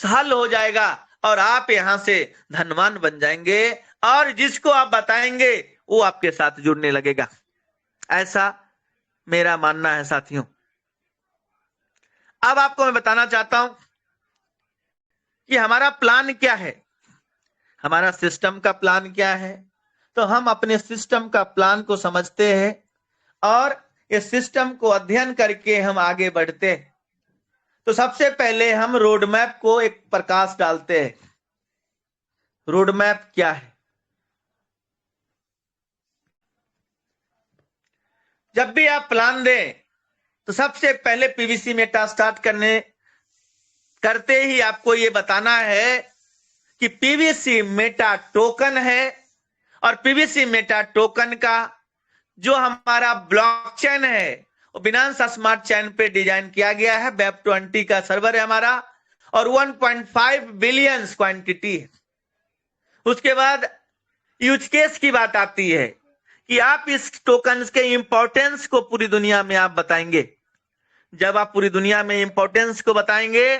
हल हो जाएगा और आप यहां से धनवान बन जाएंगे और जिसको आप बताएंगे वो आपके साथ जुड़ने लगेगा। ऐसा मेरा मानना है साथियों। अब आपको मैं बताना चाहता हूं कि हमारा प्लान क्या है, हमारा सिस्टम का प्लान क्या है। तो हम अपने सिस्टम का प्लान को समझते हैं और इस सिस्टम को अध्ययन करके हम आगे बढ़ते हैं। तो सबसे पहले हम रोड मैप को एक प्रकाश डालते हैं। रोड मैप क्या है? जब भी आप प्लान दें तो सबसे पहले पीवीसी मेटा स्टार्ट करते ही आपको यह बताना है कि पीवीसी मेटा टोकन है और पीवीसी मेटा टोकन का जो हमारा ब्लॉकचेन है वो बिनांस स्मार्ट चेन पे डिजाइन किया गया है। वेब 20 का सर्वर है हमारा और 1.5 बिलियन क्वांटिटी है। उसके बाद यूज केस की बात आती है कि आप इस टोकन के इंपॉर्टेंस को पूरी दुनिया में आप बताएंगे। जब आप पूरी दुनिया में इंपॉर्टेंस को बताएंगे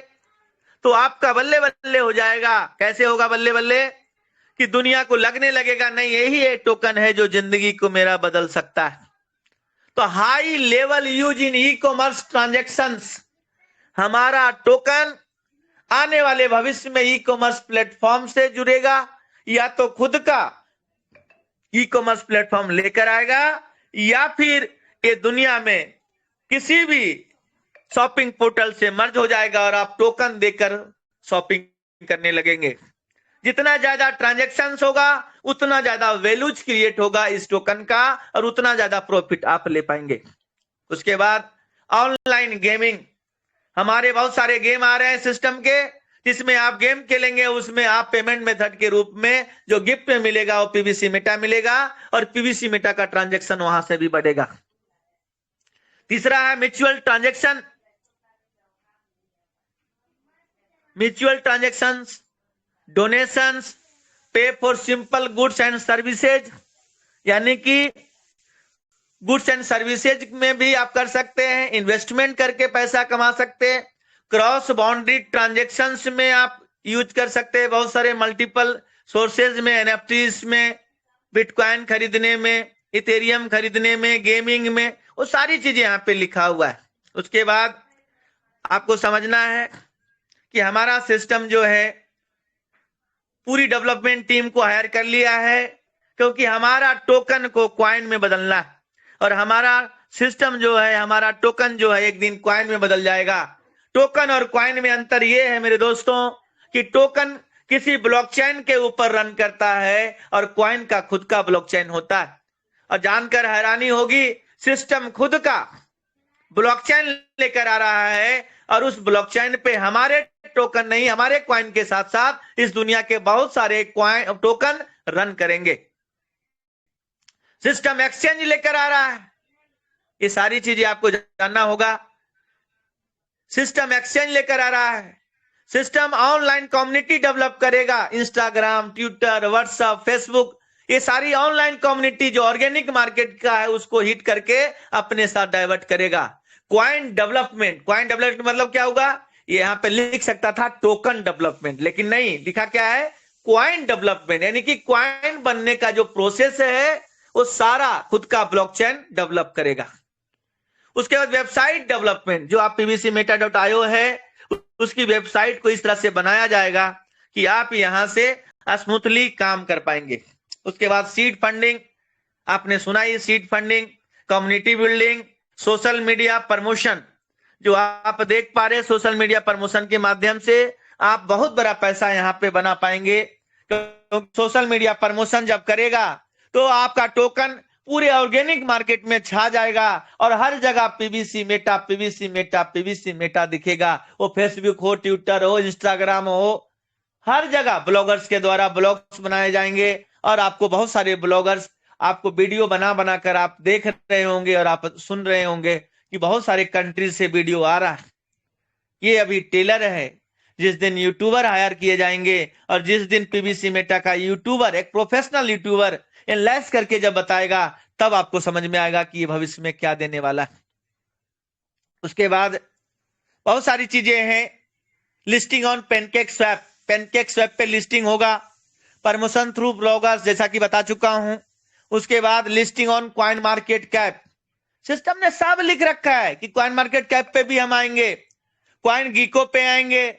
तो आपका बल्ले बल्ले हो जाएगा। कैसे होगा बल्ले बल्ले? कि दुनिया को लगने लगेगा नहीं यही एक टोकन है जो जिंदगी को मेरा बदल सकता है। तो high level use in e commerce transactions, हमारा टोकन आने वाले भविष्य में ई कॉमर्स प्लेटफॉर्म से जुड़ेगा या तो खुद का ई कॉमर्स प्लेटफॉर्म लेकर आएगा या फिर ये दुनिया में किसी भी शॉपिंग पोर्टल से मर्ज हो जाएगा और आप टोकन देकर शॉपिंग करने लगेंगे। जितना ज्यादा ट्रांजैक्शंस होगा उतना ज्यादा वैल्यूज क्रिएट होगा इस टोकन का और उतना ज्यादा प्रॉफिट आप ले पाएंगे। उसके बाद ऑनलाइन गेमिंग, हमारे बहुत सारे गेम आ रहे हैं सिस्टम के जिसमें आप गेम खेलेंगे, उसमें आप पेमेंट मेथड के रूप में जो गिफ्ट में मिलेगा वो पीवीसी मेटा मिलेगा और पीवीसी मेटा का ट्रांजैक्शन वहां से भी बढ़ेगा। तीसरा है mutual transaction. Mutual transactions, donations, pay for simple goods and services, यानी कि गुड्स एंड सर्विसेज में भी आप कर सकते हैं, इन्वेस्टमेंट करके पैसा कमा सकते हैं। क्रॉस बाउंड्री ट्रांजैक्शंस में आप यूज कर सकते हैं बहुत सारे मल्टीपल सोर्सेज में, एनएफटीज में, बिटकॉइन खरीदने में, इथेरियम खरीदने में, गेमिंग में, वो सारी चीजें यहाँ पे लिखा हुआ है। उसके बाद आपको समझना है कि हमारा सिस्टम जो है पूरी डेवलपमेंट टीम को हायर कर लिया है क्योंकि हमारा टोकन को क्वाइन में बदलना है और हमारा सिस्टम जो है, हमारा टोकन जो है एक दिन क्वाइन में बदल जाएगा। टोकन और क्वाइन में अंतर यह है मेरे दोस्तों कि टोकन किसी ब्लॉकचेन के ऊपर रन करता है और क्वाइन का खुद का ब्लॉकचेन होता है। और जानकर हैरानी होगी, सिस्टम खुद का ब्लॉकचेन लेकर आ रहा है और उस ब्लॉकचेन पे हमारे टोकन नहीं, हमारे क्वाइन के साथ साथ इस दुनिया के बहुत सारे क्वाइन टोकन रन करेंगे। सिस्टम एक्सचेंज लेकर आ रहा है, ये सारी चीजें आपको जानना होगा। सिस्टम एक्सचेंज लेकर आ रहा है, सिस्टम ऑनलाइन कम्युनिटी डेवलप करेगा, इंस्टाग्राम, ट्विटर, व्हाट्सएप, फेसबुक, ये सारी ऑनलाइन कम्युनिटी जो ऑर्गेनिक मार्केट का है उसको हिट करके अपने साथ डाइवर्ट करेगा। क्वाइन डेवलपमेंट, क्वाइन डेवलपमेंट मतलब क्या होगा? ये यहां पे लिख सकता था टोकन डेवलपमेंट, लेकिन नहीं लिखा, क्या है? क्वाइन डेवलपमेंट, यानी कि क्वाइन बनने का जो प्रोसेस है वो सारा खुद का ब्लॉकचेन डेवलप करेगा। उसके बाद वेबसाइट डेवलपमेंट, जो आप pvcmeta.io है उसकी वेबसाइट को इस तरह से बनाया जाएगा कि आप यहां से स्मूथली काम कर पाएंगे। उसके बाद सीड फंडिंग, आपने सुना ही, seed funding, community building, social media promotion, जो आप देख पा रहे हैं सोशल मीडिया प्रमोशन के माध्यम से आप बहुत बड़ा पैसा यहाँ पे बना पाएंगे। तो सोशल मीडिया प्रमोशन जब करेगा तो आपका टोकन पूरे ऑर्गेनिक मार्केट में छा जाएगा और हर जगह PVC Meta, PVC Meta, PVC Meta दिखेगा। वो फेसबुक हो, ट्विटर हो, इंस्टाग्राम हो, हर जगह ब्लॉगर्स के द्वारा ब्लॉग्स बनाए जाएंगे और आपको बहुत सारे ब्लॉगर्स आपको वीडियो बना बनाकर आप देख रहे होंगे और आप सुन रहे होंगे कि बहुत सारे कंट्रीज से वीडियो आ रहा है। ये अभी टेलर है, जिस दिन यूट्यूबर हायर किए जाएंगे और जिस दिन पीवीसी मेटा का यूट्यूबर, एक प्रोफेशनल यूट्यूबर एनालाइज करके जब बताएगा तब आपको समझ में आएगा कि ये भविष्य में क्या देने वाला है। उसके बाद बहुत सारी चीजें हैं listing on pancake swap, pancake swap पे लिस्टिंग होगा। प्रमोशन थ्रू ब्लॉगर्स, जैसा कि बता चुका हूं। उसके बाद listing on coin market cap, system ने सब लिख रखा है कि कॉइन मार्केट कैप पे भी हम आएंगे, कॉइन गीको पे आएंगे,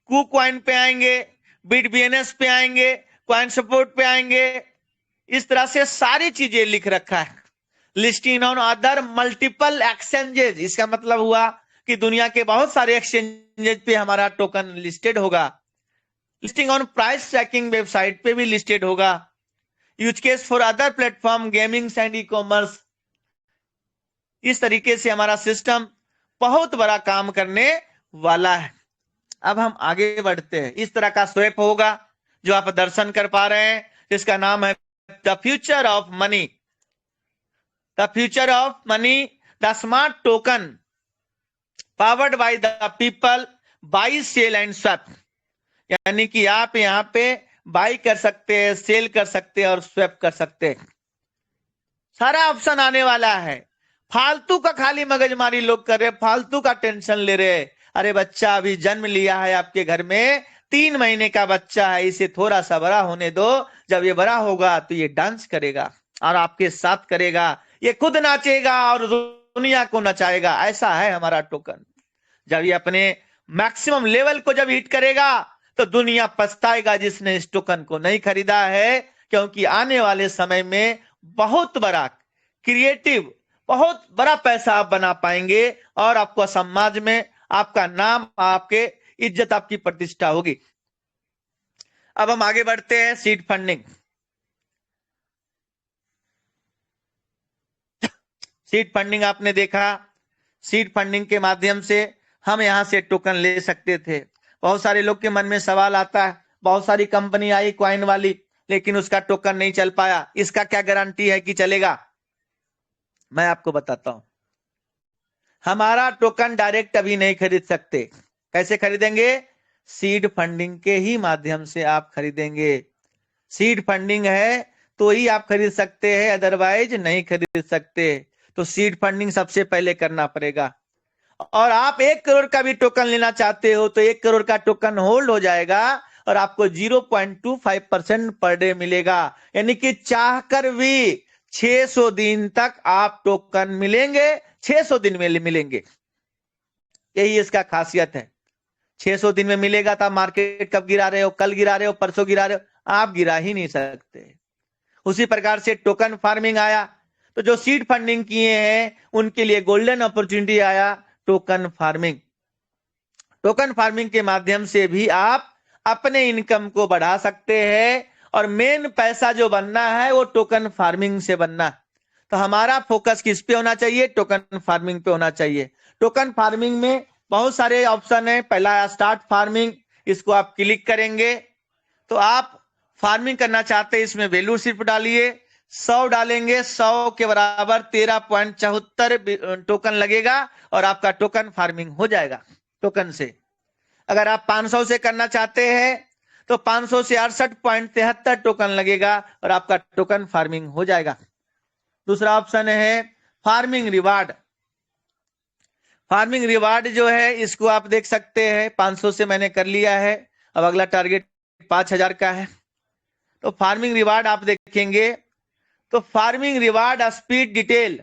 कू कॉइन पे आएंगे, बिट बीएनएस पे आएंगे, कॉइन सपोर्ट पे आएंगे। इस तरह से सारी चीजें लिख रखा है। Listing on other multiple exchanges, इसका मतलब हुआ कि दुनिया के बहुत सारे एक्सचेंजेस पे हमारा टोकन लिस्टेड होगा। Listing on price trekking website पे भी लिस्टेड होगा। Use case for other platform, gaming and e commerce. इस तरीके से हमारा सिस्टम बहुत बड़ा काम करने वाला है। अब हम आगे बढ़ते हैं। इस तरह का स्वैप होगा जो आप दर्शन कर पा रहे हैं, जिसका नाम है the future of money. The future of money, the smart token powered by the people, buy sell and swap. यानी कि आप यहां पे बाई कर सकते हैं, सेल कर सकते हैं और स्वैप कर सकते हैं। सारा ऑप्शन आने वाला है। फालतू का खाली मगजमारी लोग कर रहे, फालतू का टेंशन ले रहे। अरे बच्चा अभी जन्म लिया है आपके घर में, 3 महीने का बच्चा है, इसे थोड़ा सा बड़ा होने दो। जब ये बड़ा होगा तो ये डांस करेगा और आपके साथ करेगा, ये खुद नाचेगा और दुनिया को नचाएगा। ऐसा है हमारा टोकन। जब ये अपने मैक्सिमम लेवल को जब हिट करेगा तो दुनिया पछताएगा जिसने इस टोकन को नहीं खरीदा है, क्योंकि आने वाले समय में बहुत बड़ा क्रिएटिव, बहुत बड़ा पैसा आप बना पाएंगे और आपको समाज में आपका नाम, आपके इज्जत, आपकी प्रतिष्ठा होगी। अब हम आगे बढ़ते हैं। Seed funding. सीड फंडिंग आपने देखा, सीड फंडिंग के माध्यम से हम यहां से टोकन ले सकते थे। बहुत सारे लोग के मन में सवाल आता है, बहुत सारी कंपनी आई क्वाइन वाली, लेकिन उसका टोकन नहीं चल पाया, इसका क्या गारंटी है कि चलेगा? मैं आपको बताता हूं। हमारा टोकन डायरेक्ट अभी नहीं खरीद सकते। कैसे खरीदेंगे? सीड फंडिंग के ही माध्यम से आप खरीदेंगे। सीड फंडिंग है तो ही आप खरीद सकते हैं, अदरवाइज नहीं खरीद सकते। तो सीड फंडिंग सबसे पहले करना पड़ेगा। और आप 1 करोड़ का भी टोकन लेना चाहते हो तो 1 करोड़ का टोकन होल्ड हो जाएगा और आपको 0.25% पर डे मिलेगा। यानी कि चाहकर भी 600 दिन तक आप टोकन मिलेंगे, 600 दिन में मिलेंगे। यही इसका खासियत है। 600 दिन में मिलेगा। तो मार्केट कब गिरा रहे हो, कल गिरा रहे हो, परसों गिरा रहे हो, आप गिरा ही नहीं सकते। उसी प्रकार से टोकन फार्मिंग आया तो जो सीड फंडिंग किए हैं उनके लिए गोल्डन अपॉर्चुनिटी आया, टोकन फार्मिंग। टोकन फार्मिंग के माध्यम से भी आप अपने इनकम को बढ़ा सकते हैं और मेन पैसा जो बनना है वो टोकन फार्मिंग से बनना। तो हमारा फोकस किस पे होना चाहिए? टोकन फार्मिंग पे होना चाहिए। टोकन फार्मिंग में बहुत सारे ऑप्शन है। पहला स्टार्ट फार्मिंग, इसको आप क्लिक करेंगे तो आप फार्मिंग करना चाहते हैं, इसमें वैल्यू सिर्फ डालिए। 100 डालेंगे, 100 के बराबर 13.74 टोकन लगेगा और आपका टोकन फार्मिंग हो जाएगा टोकन से। अगर आप 500 से करना चाहते हैं तो 500 से 68.73 टोकन लगेगा और आपका टोकन फार्मिंग हो जाएगा। दूसरा ऑप्शन है फार्मिंग रिवार्ड। फार्मिंग रिवार्ड जो है इसको आप देख सकते हैं, 500 से मैंने कर लिया है, अब अगला टारगेट 5000 का है। तो फार्मिंग रिवार्ड आप देखेंगे तो फार्मिंग रिवार्ड स्पीड डिटेल,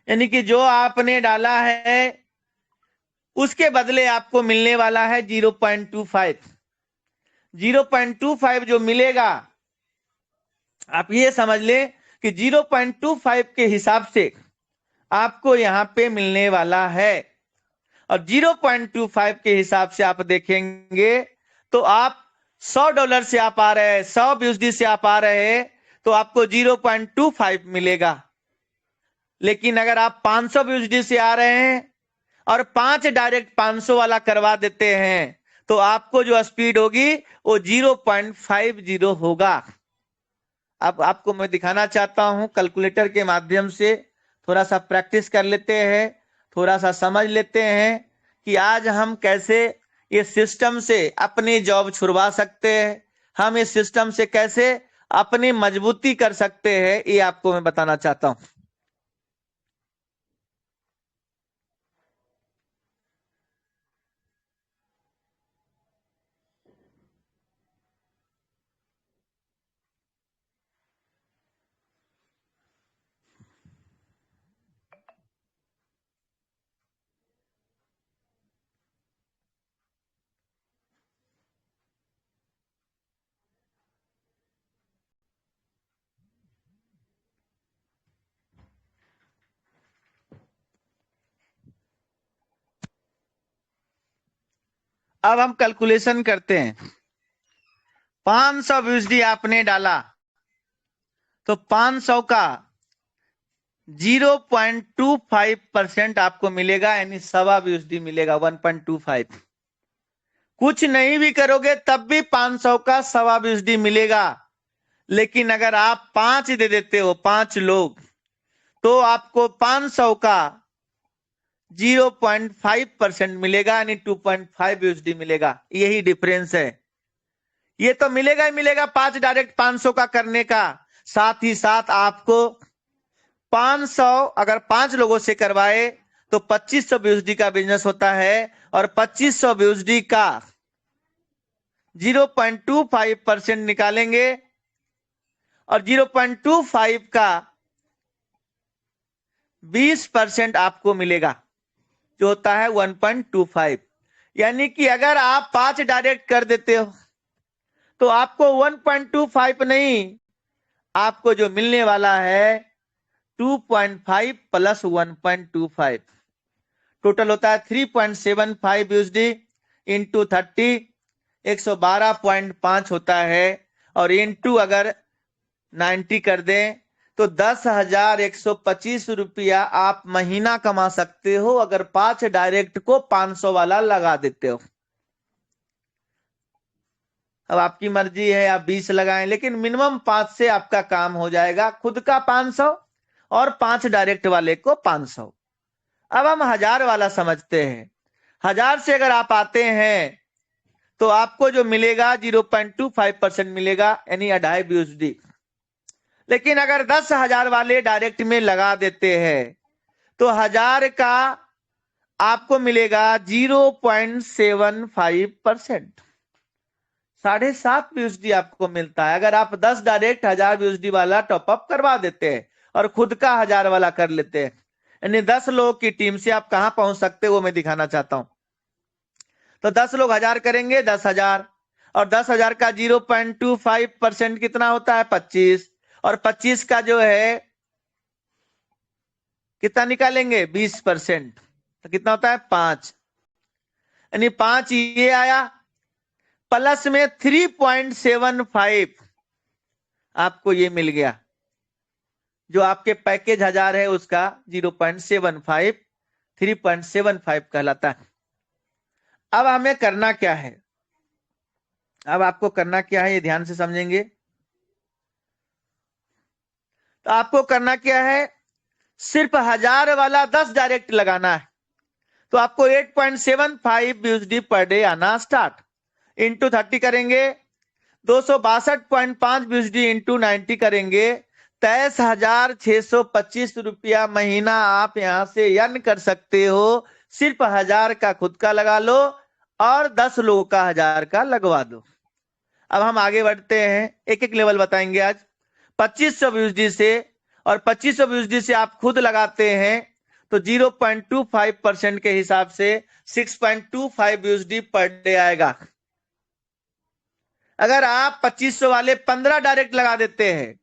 यानी कि जो आपने डाला है उसके बदले आपको मिलने वाला है 0.25। 0.25 जो मिलेगा, आप ये समझ ले कि 0.25 के हिसाब से आपको यहां पे मिलने वाला है। और 0.25 के हिसाब से आप देखेंगे तो आप $100 से आप आ रहे हैं, 100 यूएसडी से आप आ रहे हैं तो आपको 0.25 मिलेगा। लेकिन अगर आप 500 यूएसडी से आ रहे हैं और 5 डायरेक्ट 500 वाला करवा देते हैं तो आपको जो स्पीड होगी वो 0.50 होगा। अब आपको मैं दिखाना चाहता हूं कैलकुलेटर के माध्यम से, थोड़ा सा प्रैक्टिस कर लेते हैं, थोड़ा सा समझ लेते हैं कि आज हम कैसे इस सिस्टम से अपनी जॉब छुड़वा सकते हैं, हम इस सिस्टम से कैसे अपनी मजबूती कर सकते हैं, ये आपको मैं बताना चाहता हूं। अब हम कैलकुलेशन करते हैं। 500 यूएसडी आपने डाला तो 500 का 0.25% आपको मिलेगा, यानी सवा यूएसडी मिलेगा, 1.25। कुछ नहीं भी करोगे तब भी 500 का सवा यूएसडी मिलेगा। लेकिन अगर आप 5 दे देते हो, 5 लोग, तो आपको 500 का 0.5% मिलेगा, यानी 2.5 यूएसडी मिलेगा। यही डिफरेंस है। ये तो मिलेगा ही मिलेगा 5 डायरेक्ट 500 का करने का, साथ ही साथ आपको 500 अगर 5 लोगों से करवाए तो 2500 यूएसडी का बिजनेस होता है, और 2500 यूएसडी का 0.25% निकालेंगे और 0.25 का 20% आपको मिलेगा, जो होता है 1.25। यानी कि अगर आप 5 डायरेक्ट कर देते हो तो आपको 1.25 नहीं, आपको जो मिलने वाला है 2.5 प्लस 1.25, टोटल होता है 3.75 यूएसडी इंटू 30, 112.5 होता है, और इंटू अगर 90 कर दें तो 10,125 रुपया आप महीना कमा सकते हो, अगर 5 डायरेक्ट को 500 वाला लगा देते हो। अब आपकी मर्जी है, आप 20 लगाएं, लेकिन मिनिमम 5 से आपका काम हो जाएगा। खुद का 500 और 5 डायरेक्ट वाले को 500। अब हम 1000 वाला समझते हैं। 1000 से अगर आप आते हैं तो आपको जो मिलेगा 0.25% मिलेगा, यानी 2.5 यूएसडी। लेकिन अगर 10,000 वाले डायरेक्ट में लगा देते हैं तो 1000 का आपको मिलेगा 0.75%, 7.5 यूएसडी आपको मिलता है। अगर आप 10 डायरेक्ट 1000 यूएसडी वाला टॉपअप करवा देते हैं और खुद का 1000 वाला कर लेते हैं, यानी 10 लोगों की टीम से आप कहां पहुंच सकते हो वो मैं दिखाना चाहता हूं। तो 10 लोग 1000 करेंगे, 10,000, और 10,000 का 0.25% कितना होता है 25, और 25 का जो है कितना निकालेंगे 20%, तो कितना होता है 5, यानी 5 ये आया, प्लस में 3.75 आपको ये मिल गया, जो आपके पैकेज 1000 है उसका 0.75, 3.75 कहलाता है। अब हमें करना क्या है, अब आपको करना क्या है ये ध्यान से समझेंगे। तो आपको करना क्या है, सिर्फ 1000 वाला 10 डायरेक्ट लगाना है, तो आपको 8.75 यूएसडी पर डे आना स्टार्ट, इंटू 30 करेंगे, 262.5 यूएसडी इंटू 90 करेंगे, 23,625 रुपया महीना आप यहां से अर्न कर सकते हो। सिर्फ 1000 का खुद का लगा लो और 10 लोगों का 1000 का लगवा दो। अब हम आगे बढ़ते हैं, एक एक लेवल बताएंगे आज। 2500 यूएसडी से, और 2500 यूएसडी से आप खुद लगाते हैं तो 0.25% के हिसाब से 6.25 यूएसडी पर डे आएगा। अगर आप 2500 वाले 15 डायरेक्ट लगा देते हैं,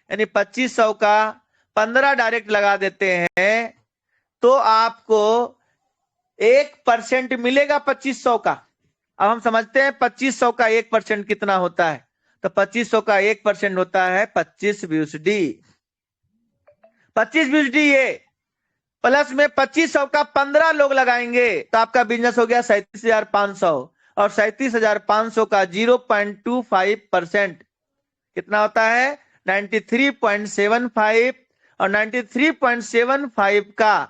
यानी 2500 का 15 डायरेक्ट लगा देते हैं, तो आपको 1% मिलेगा 2500 का। अब हम समझते हैं 2500 का 1% कितना होता है, तो 2500 का 1% होता है 25 यूएसडी। 25 यूएसडी ये प्लस में 2500 का 15 लोग लगाएंगे तो आपका बिजनेस हो गया 37,500, और 37,500 का 0.25% कितना होता है 93.75, और 93.75 का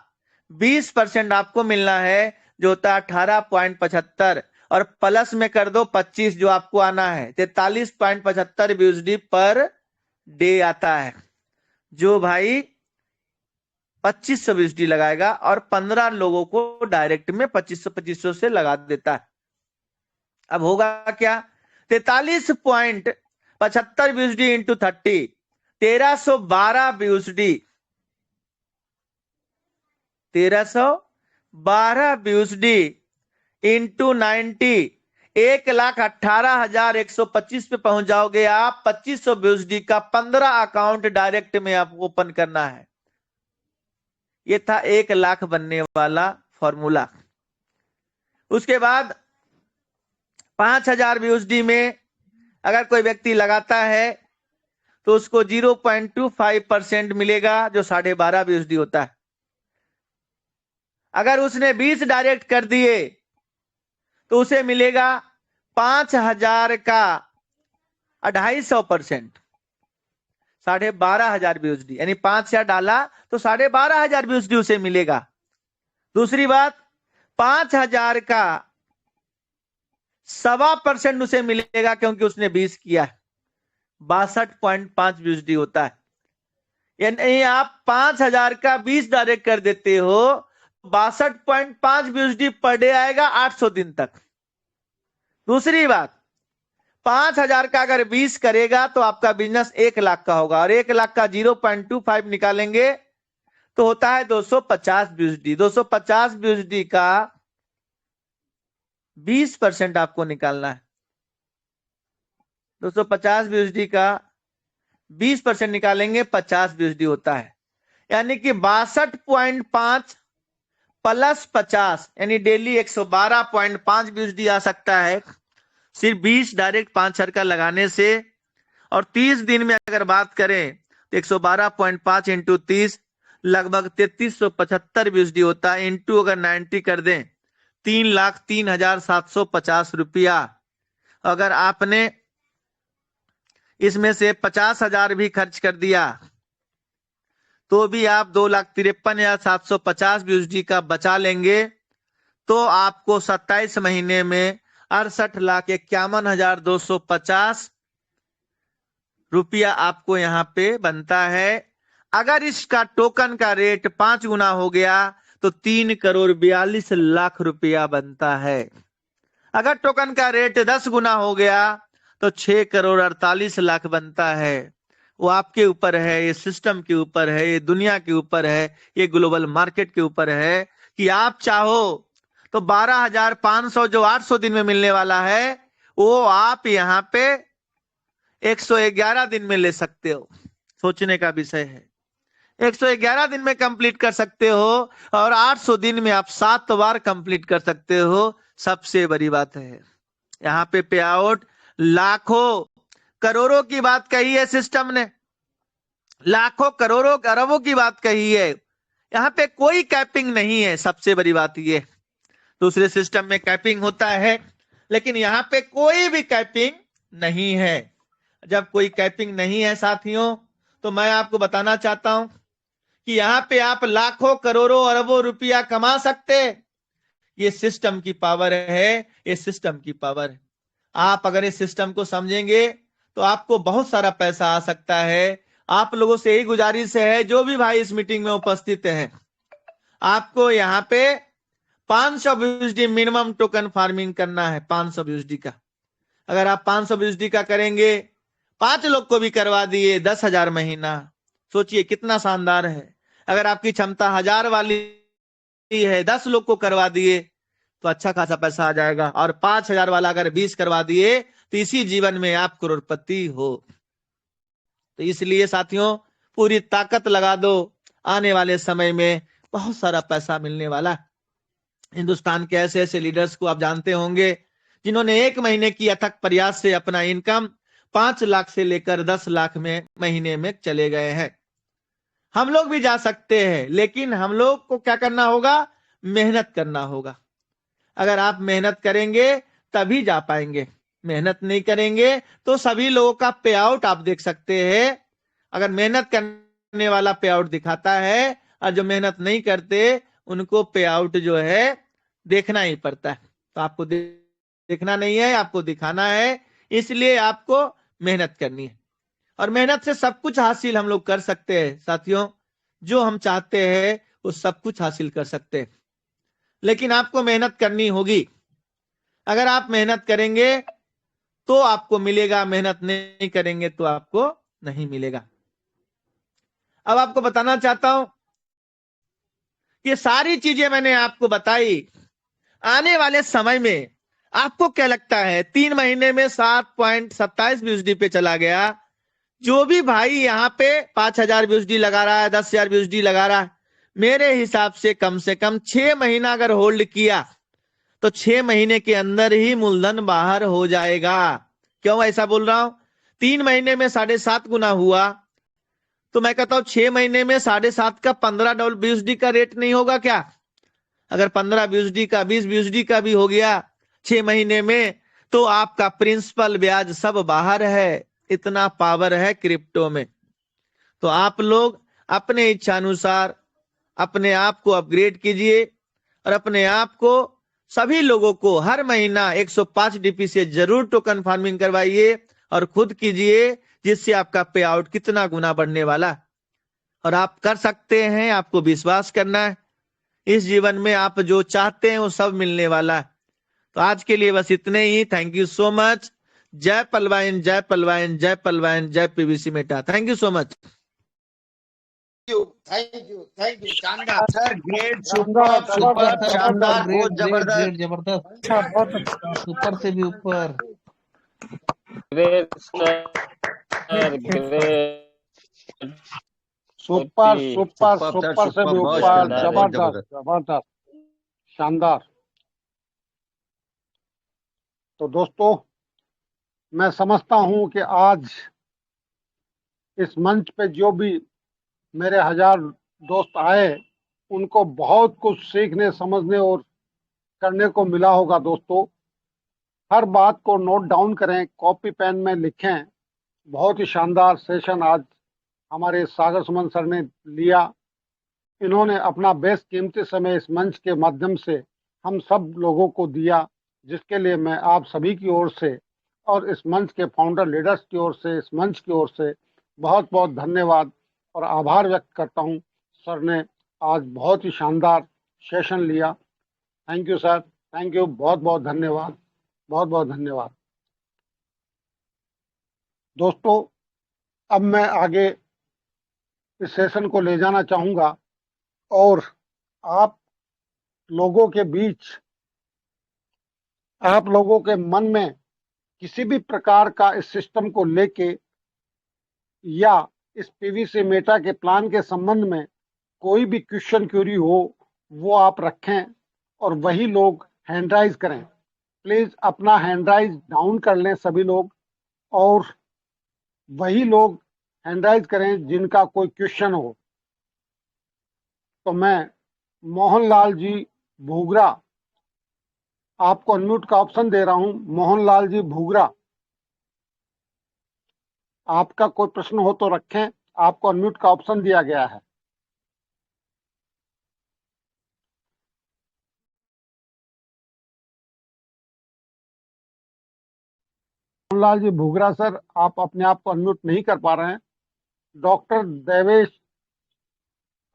20% आपको मिलना है, जो होता है 18.75, और प्लस में कर दो 25 जो आपको आना है 43.75 यूएसडी पर डे आता है, जो भाई 2500 यूएसडी लगाएगा और 15 लोगों को डायरेक्ट में 2500 से लगा देता है। अब होगा क्या, 43.75 USD into 30, 1312 USD, 1312 USD into 90, 1,18,125 पे पहुंच जाओगे आप। 2500 यूएसडी का 15 अकाउंट डायरेक्ट में आप ओपन करना है। ये था 1 लाख बनने वाला फॉर्मूला। उसके बाद 5000 BUSD में अगर कोई व्यक्ति लगाता है तो उसको 0.25% मिलेगा, जो 12.5 BUSD होता है। अगर उसने 20 डायरेक्ट कर दिए तो उसे मिलेगा 5000 का 250%, 12,500 BUSD, यानी 5000 डाला तो 12,500 BUSD उसे मिलेगा। दूसरी बात, 5000 का 1.25% उसे मिलेगा क्योंकि उसने 20 किया है, 62.5 BUSD होता है। यानी आप 5000 का 20 डायरेक्ट कर देते हो, 62.5 BUSD पर डे आएगा 800 दिन तक। दूसरी बात, 5000 का अगर 20 करेगा तो आपका बिजनेस 1 लाख का होगा, और 1 लाख का 0.25 निकालेंगे तो होता है 250 BUSD। 250 BUSD का 20% आपको निकालना है। 250 BUSD का 20% निकालेंगे 50 BUSD होता है, यानी कि 62.5 प्लस 50, यानी डेली 112.5 BUSD आ सकता है सिर्फ 20 डायरेक्ट 5 का लगाने से। और 30 दिन में अगर बात करें तो 112.5 इंटू 30 लगभग 3375 BUSD होता है। इंटू अगर 90 कर दें 3,03,750 रुपया। अगर आपने इसमें से 50,000 भी खर्च कर दिया तो भी आप 2,53,750 BUSD का बचा लेंगे, तो आपको 27 महीने में 68,51,250 रुपया आपको यहां पे बनता है। अगर इसका टोकन का रेट 5 गुना हो गया तो 3,42,00,000 रुपया बनता है। अगर टोकन का रेट 10 गुना हो गया तो 6,48,00,000 बनता है। वो आपके ऊपर है, ये सिस्टम के ऊपर है, ये दुनिया के ऊपर है, ये ग्लोबल मार्केट के ऊपर है कि आप चाहो तो 12,500 जो 800 दिन में मिलने वाला है वो आप यहां पे 111 दिन में ले सकते हो। सोचने का विषय है, 111 दिन में कंप्लीट कर सकते हो और 800 दिन में आप 7 बार कंप्लीट कर सकते हो। सबसे बड़ी बात है यहाँ पे पे आउट लाखों करोड़ों की बात कही है सिस्टम ने, लाखों करोड़ों अरबों की बात कही है। यहाँ पे कोई कैपिंग नहीं है, सबसे बड़ी बात ये। दूसरे सिस्टम में कैपिंग होता है लेकिन यहाँ पे कोई भी कैपिंग नहीं है। जब कोई कैपिंग नहीं है साथियों, तो मैं आपको बताना चाहता हूं कि यहाँ पे आप लाखों करोड़ों अरबों रुपया कमा सकते। ये सिस्टम की पावर है, ये सिस्टम की पावर है। आप अगर इस सिस्टम को समझेंगे तो आपको बहुत सारा पैसा आ सकता है। आप लोगों से यही गुजारिश है, जो भी भाई इस मीटिंग में उपस्थित हैं, आपको यहाँ पे 500 BUSD मिनिमम टोकन फार्मिंग करना है। 500 BUSD का अगर आप 500 BUSD का करेंगे, 5 लोग को भी करवा दिए 10,000 महीना, सोचिए कितना शानदार है। अगर आपकी क्षमता 1000 वाली है, 10 लोग को करवा दिए तो अच्छा खासा पैसा आ जाएगा। और 5,000 वाला अगर 20 करवा दिए तो इसी जीवन में आप करोड़पति हो। तो इसलिए साथियों पूरी ताकत लगा दो, आने वाले समय में बहुत सारा पैसा मिलने वाला। हिंदुस्तान के ऐसे ऐसे लीडर्स को आप जानते होंगे जिन्होंने 1 महीने की अथक प्रयास से अपना इनकम 5 लाख से लेकर 10 लाख में महीने में चले गए हैं। हम लोग भी जा सकते हैं, लेकिन हम लोग को क्या करना होगा? मेहनत करना होगा। अगर आप मेहनत करेंगे तभी जा पाएंगे, मेहनत नहीं करेंगे तो सभी लोगों का पे आउट आप देख सकते हैं। अगर मेहनत करने वाला पे आउट दिखाता है और जो मेहनत नहीं करते उनको पे आउट जो है देखना ही पड़ता है। तो आपको देखना नहीं है, आपको दिखाना है। इसलिए आपको मेहनत करनी है और मेहनत से सब कुछ हासिल हम लोग कर सकते हैं साथियों। जो हम चाहते हैं वो सब कुछ हासिल कर सकते हैं, लेकिन आपको मेहनत करनी होगी। अगर आप मेहनत करेंगे तो आपको मिलेगा, मेहनत नहीं करेंगे तो आपको नहीं मिलेगा। अब आपको बताना चाहता हूं ये सारी चीजें मैंने आपको बताई। आने वाले समय में आपको क्या लगता है? 3 महीने में 7.27 BUSD पे चला गया। जो भी भाई यहाँ पे 5,000 BUSD लगा रहा है, 10,000 BUSD लगा रहा है, मेरे हिसाब से कम 6 महीना अगर होल्ड किया तो 6 महीने के अंदर ही मूलधन बाहर हो जाएगा। क्यों ऐसा बोल रहा हूं? 3 महीने में 7.5 गुना हुआ, तो मैं कहता हूं 6 महीने में 7.5 का $15 BUSD का रेट नहीं होगा क्या? अगर 15 BUSD का 20 BUSD का भी हो गया 6 महीने में, तो आपका प्रिंसिपल ब्याज सब बाहर है। इतना पावर है क्रिप्टो में। तो आप लोग अपने इच्छानुसार अपने आप को अपग्रेड कीजिए और अपने आप को, सभी लोगों को हर महीना 105 DP से जरूर टोकन फार्मिंग करवाइए और खुद कीजिए, जिससे आपका पे आउट कितना गुना बढ़ने वाला। और आप कर सकते हैं, आपको विश्वास करना है। इस जीवन में आप जो चाहते हैं वो सब मिलने वाला है। तो आज के लिए बस इतने ही। Thank you so much. जय पलवाइन, जय पलवाइन, जय पलवाइन, जय PVC Meta. Thank you so much. Thank you शानदार सर, ग्रेट, शानदार, सुपर सुपर जबरदस्त, शानदार, जबरदस्त, बहुत ग्रेट, जबरदस्त। जबरदस्त, अच्छा, बहुत अच्छा। ऊपर से भी ऊपर। Great sir, great, super super super से भी बहुत ऊपर, शानदार, बहुत जबरदस्त, जबरदस्त, शानदार। तो दोस्तों, मैं समझता हूं कि आज इस मंच पे जो भी मेरे 1000 दोस्त आए, उनको बहुत कुछ सीखने, समझने और करने को मिला होगा। दोस्तों, हर बात को नोट डाउन करें, कॉपी पेन में लिखें। बहुत ही शानदार सेशन आज हमारे सागर सुमन सर ने लिया। इन्होंने अपना बेशकीमती समय इस मंच के माध्यम से हम सब लोगों को दिया, जिसके लिए मैं आप सभी की ओर से और इस मंच के फाउंडर लीडर्स की ओर से, इस मंच की ओर से बहुत बहुत धन्यवाद और आभार व्यक्त करता हूं। सर ने आज बहुत ही शानदार सेशन लिया। Thank you sir, thank you, बहुत बहुत धन्यवाद, बहुत बहुत धन्यवाद। दोस्तों, अब मैं आगे इस सेशन को ले जाना चाहूंगा और आप लोगों के बीच, आप लोगों के मन में किसी भी प्रकार का इस सिस्टम को लेके या इस पीवीसी मेटा के प्लान के संबंध में कोई भी क्वेश्चन क्यूरी हो, वो आप रखें और वही लोग हैंड राइज करें। प्लीज अपना हैंड राइज डाउन कर लें सभी लोग, और वही लोग हैंड राइज करें जिनका कोई क्वेश्चन हो। तो मैं मोहनलाल जी भूगरा, आपको अनम्यूट का ऑप्शन दे रहा हूं। मोहनलाल जी भूगरा, आपका कोई प्रश्न हो तो रखें, आपको अनम्यूट का ऑप्शन दिया गया है। मोहनलाल जी भूगरा सर, आप अपने आप को अनम्यूट नहीं कर पा रहे हैं। डॉक्टर देवेश,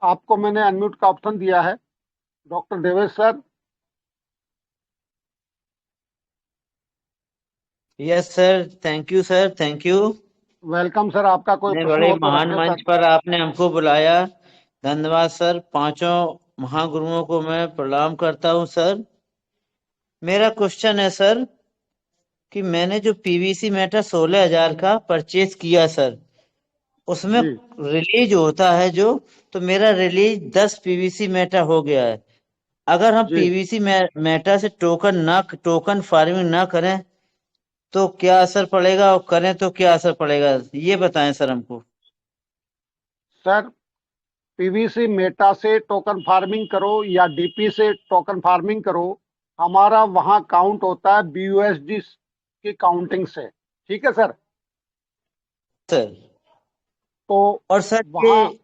आपको मैंने अनम्यूट का ऑप्शन दिया है। Doctor Devesh sir. Yes sir, thank you sir, thank you. Welcome sir, आपका कोई इतने प्रश्न बड़े हो तो महान रखें मंच सर। पर आपने हमको बुलाया, धन्यवाद सर। पांचों महागुरुओं को मैं प्रणाम करता हूं सर। मेरा क्वेश्चन है सर कि मैंने जो पीवीसी मेटा 16,000 का परचेज किया सर, उसमें जी रिलीज होता है जो, तो मेरा रिलीज 10 पीवीसी मेटा हो गया है। अगर हम जी पीवीसी मेटा से टोकन फार्मिंग ना करें तो क्या असर पड़ेगा, और करें तो क्या असर पड़ेगा, ये बताएं सर हमको। सर, पीवीसी मेटा से टोकन फार्मिंग करो या डीपी से टोकन फार्मिंग करो, हमारा वहां काउंट होता है बीयूएसडी की काउंटिंग से। ठीक है सर। सर तो और सर वहां ये,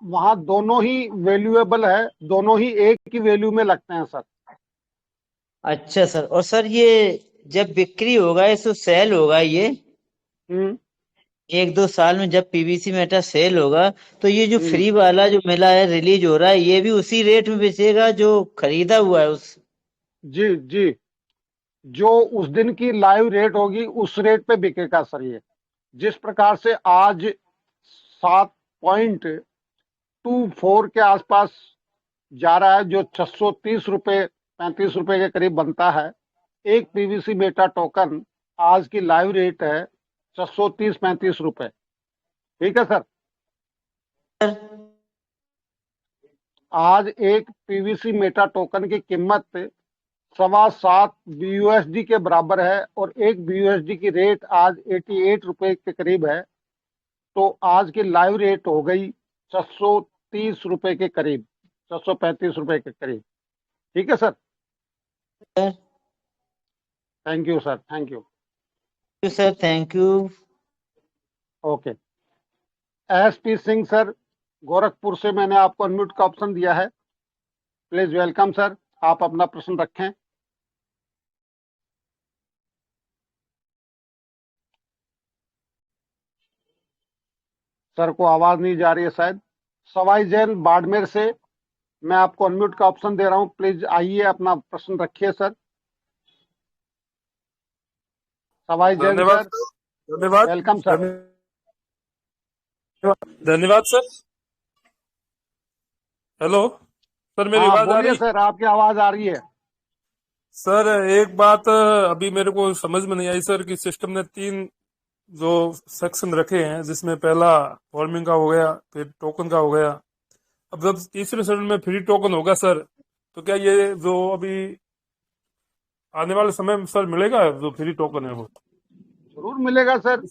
वहां दोनों ही वैल्यूएबल है, दोनों ही एक ही वैल्यू में लगते हैं सर। अच्छा सर, और सर ये जब बिक्री होगा, इसको सेल होगा ये हम्म 1-2 साल में, जब पीवीसी मेटा सेल होगा, तो ये जो हम्म फ्री वाला जो मिला है, रिलीज हो रहा है, ये भी उसी रेट में बेचेगा जो खरीदा हुआ है उस। जी जी, जो उस दिन की लाइव रेट होगी उस रेट पे बिकेगा सर। ये जिस प्रकार से आज 7.24 के आसपास जा रहा है, जो 630 रुपये 35 रुपये के करीब बनता है, एक पीवीसी मेटा टोकन आज की लाइव रेट है 630-35 रुपये। ठीक है सर। आज एक पीवीसी मेटा टोकन की कीमत 7.25 BUSD के बराबर है और एक BUSD की रेट आज 88 रुपए के करीब है। तो आज की लाइव रेट हो गई 630 रुपए के करीब, 635 रुपए के करीब। ठीक है sir, sir thank you sir, thank you. Sir thank you. Okay, SP Singh sir, Gorakhpur से मैंने आपको अनम्यूट का ऑप्शन दिया है। प्लीज वेलकम सर, आप अपना प्रश्न रखें। सर को आवाज नहीं जा रही है शायद। सवाई जैन बाड़मेर से, मैं आपको अनम्यूट का ऑप्शन दे रहा हूं, प्लीज आइए अपना प्रश्न रखिए सर। सवाई जैन धन्यवाद सर, धन्यवाद वेलकम सर। धन्यवाद सर। हेलो सर, मेरी हाँ आवाज आ बोलिए रही? सर, आपकी आवाज आ रही है। सर एक बात अभी मेरे को समझ में नहीं आई सर कि सिस्टम ने 3 जो सेक्शन रखे हैं, जिसमें पहला फॉर्मिंग का हो गया, फिर टोकन का हो गया। अब जब तीसरे चरण में फ्री टोकन होगा सर, तो क्या ये जो अभी आने वाले समय में सर मिलेगा जो फ्री टोकन है वो? जरूर मिलेगा सर।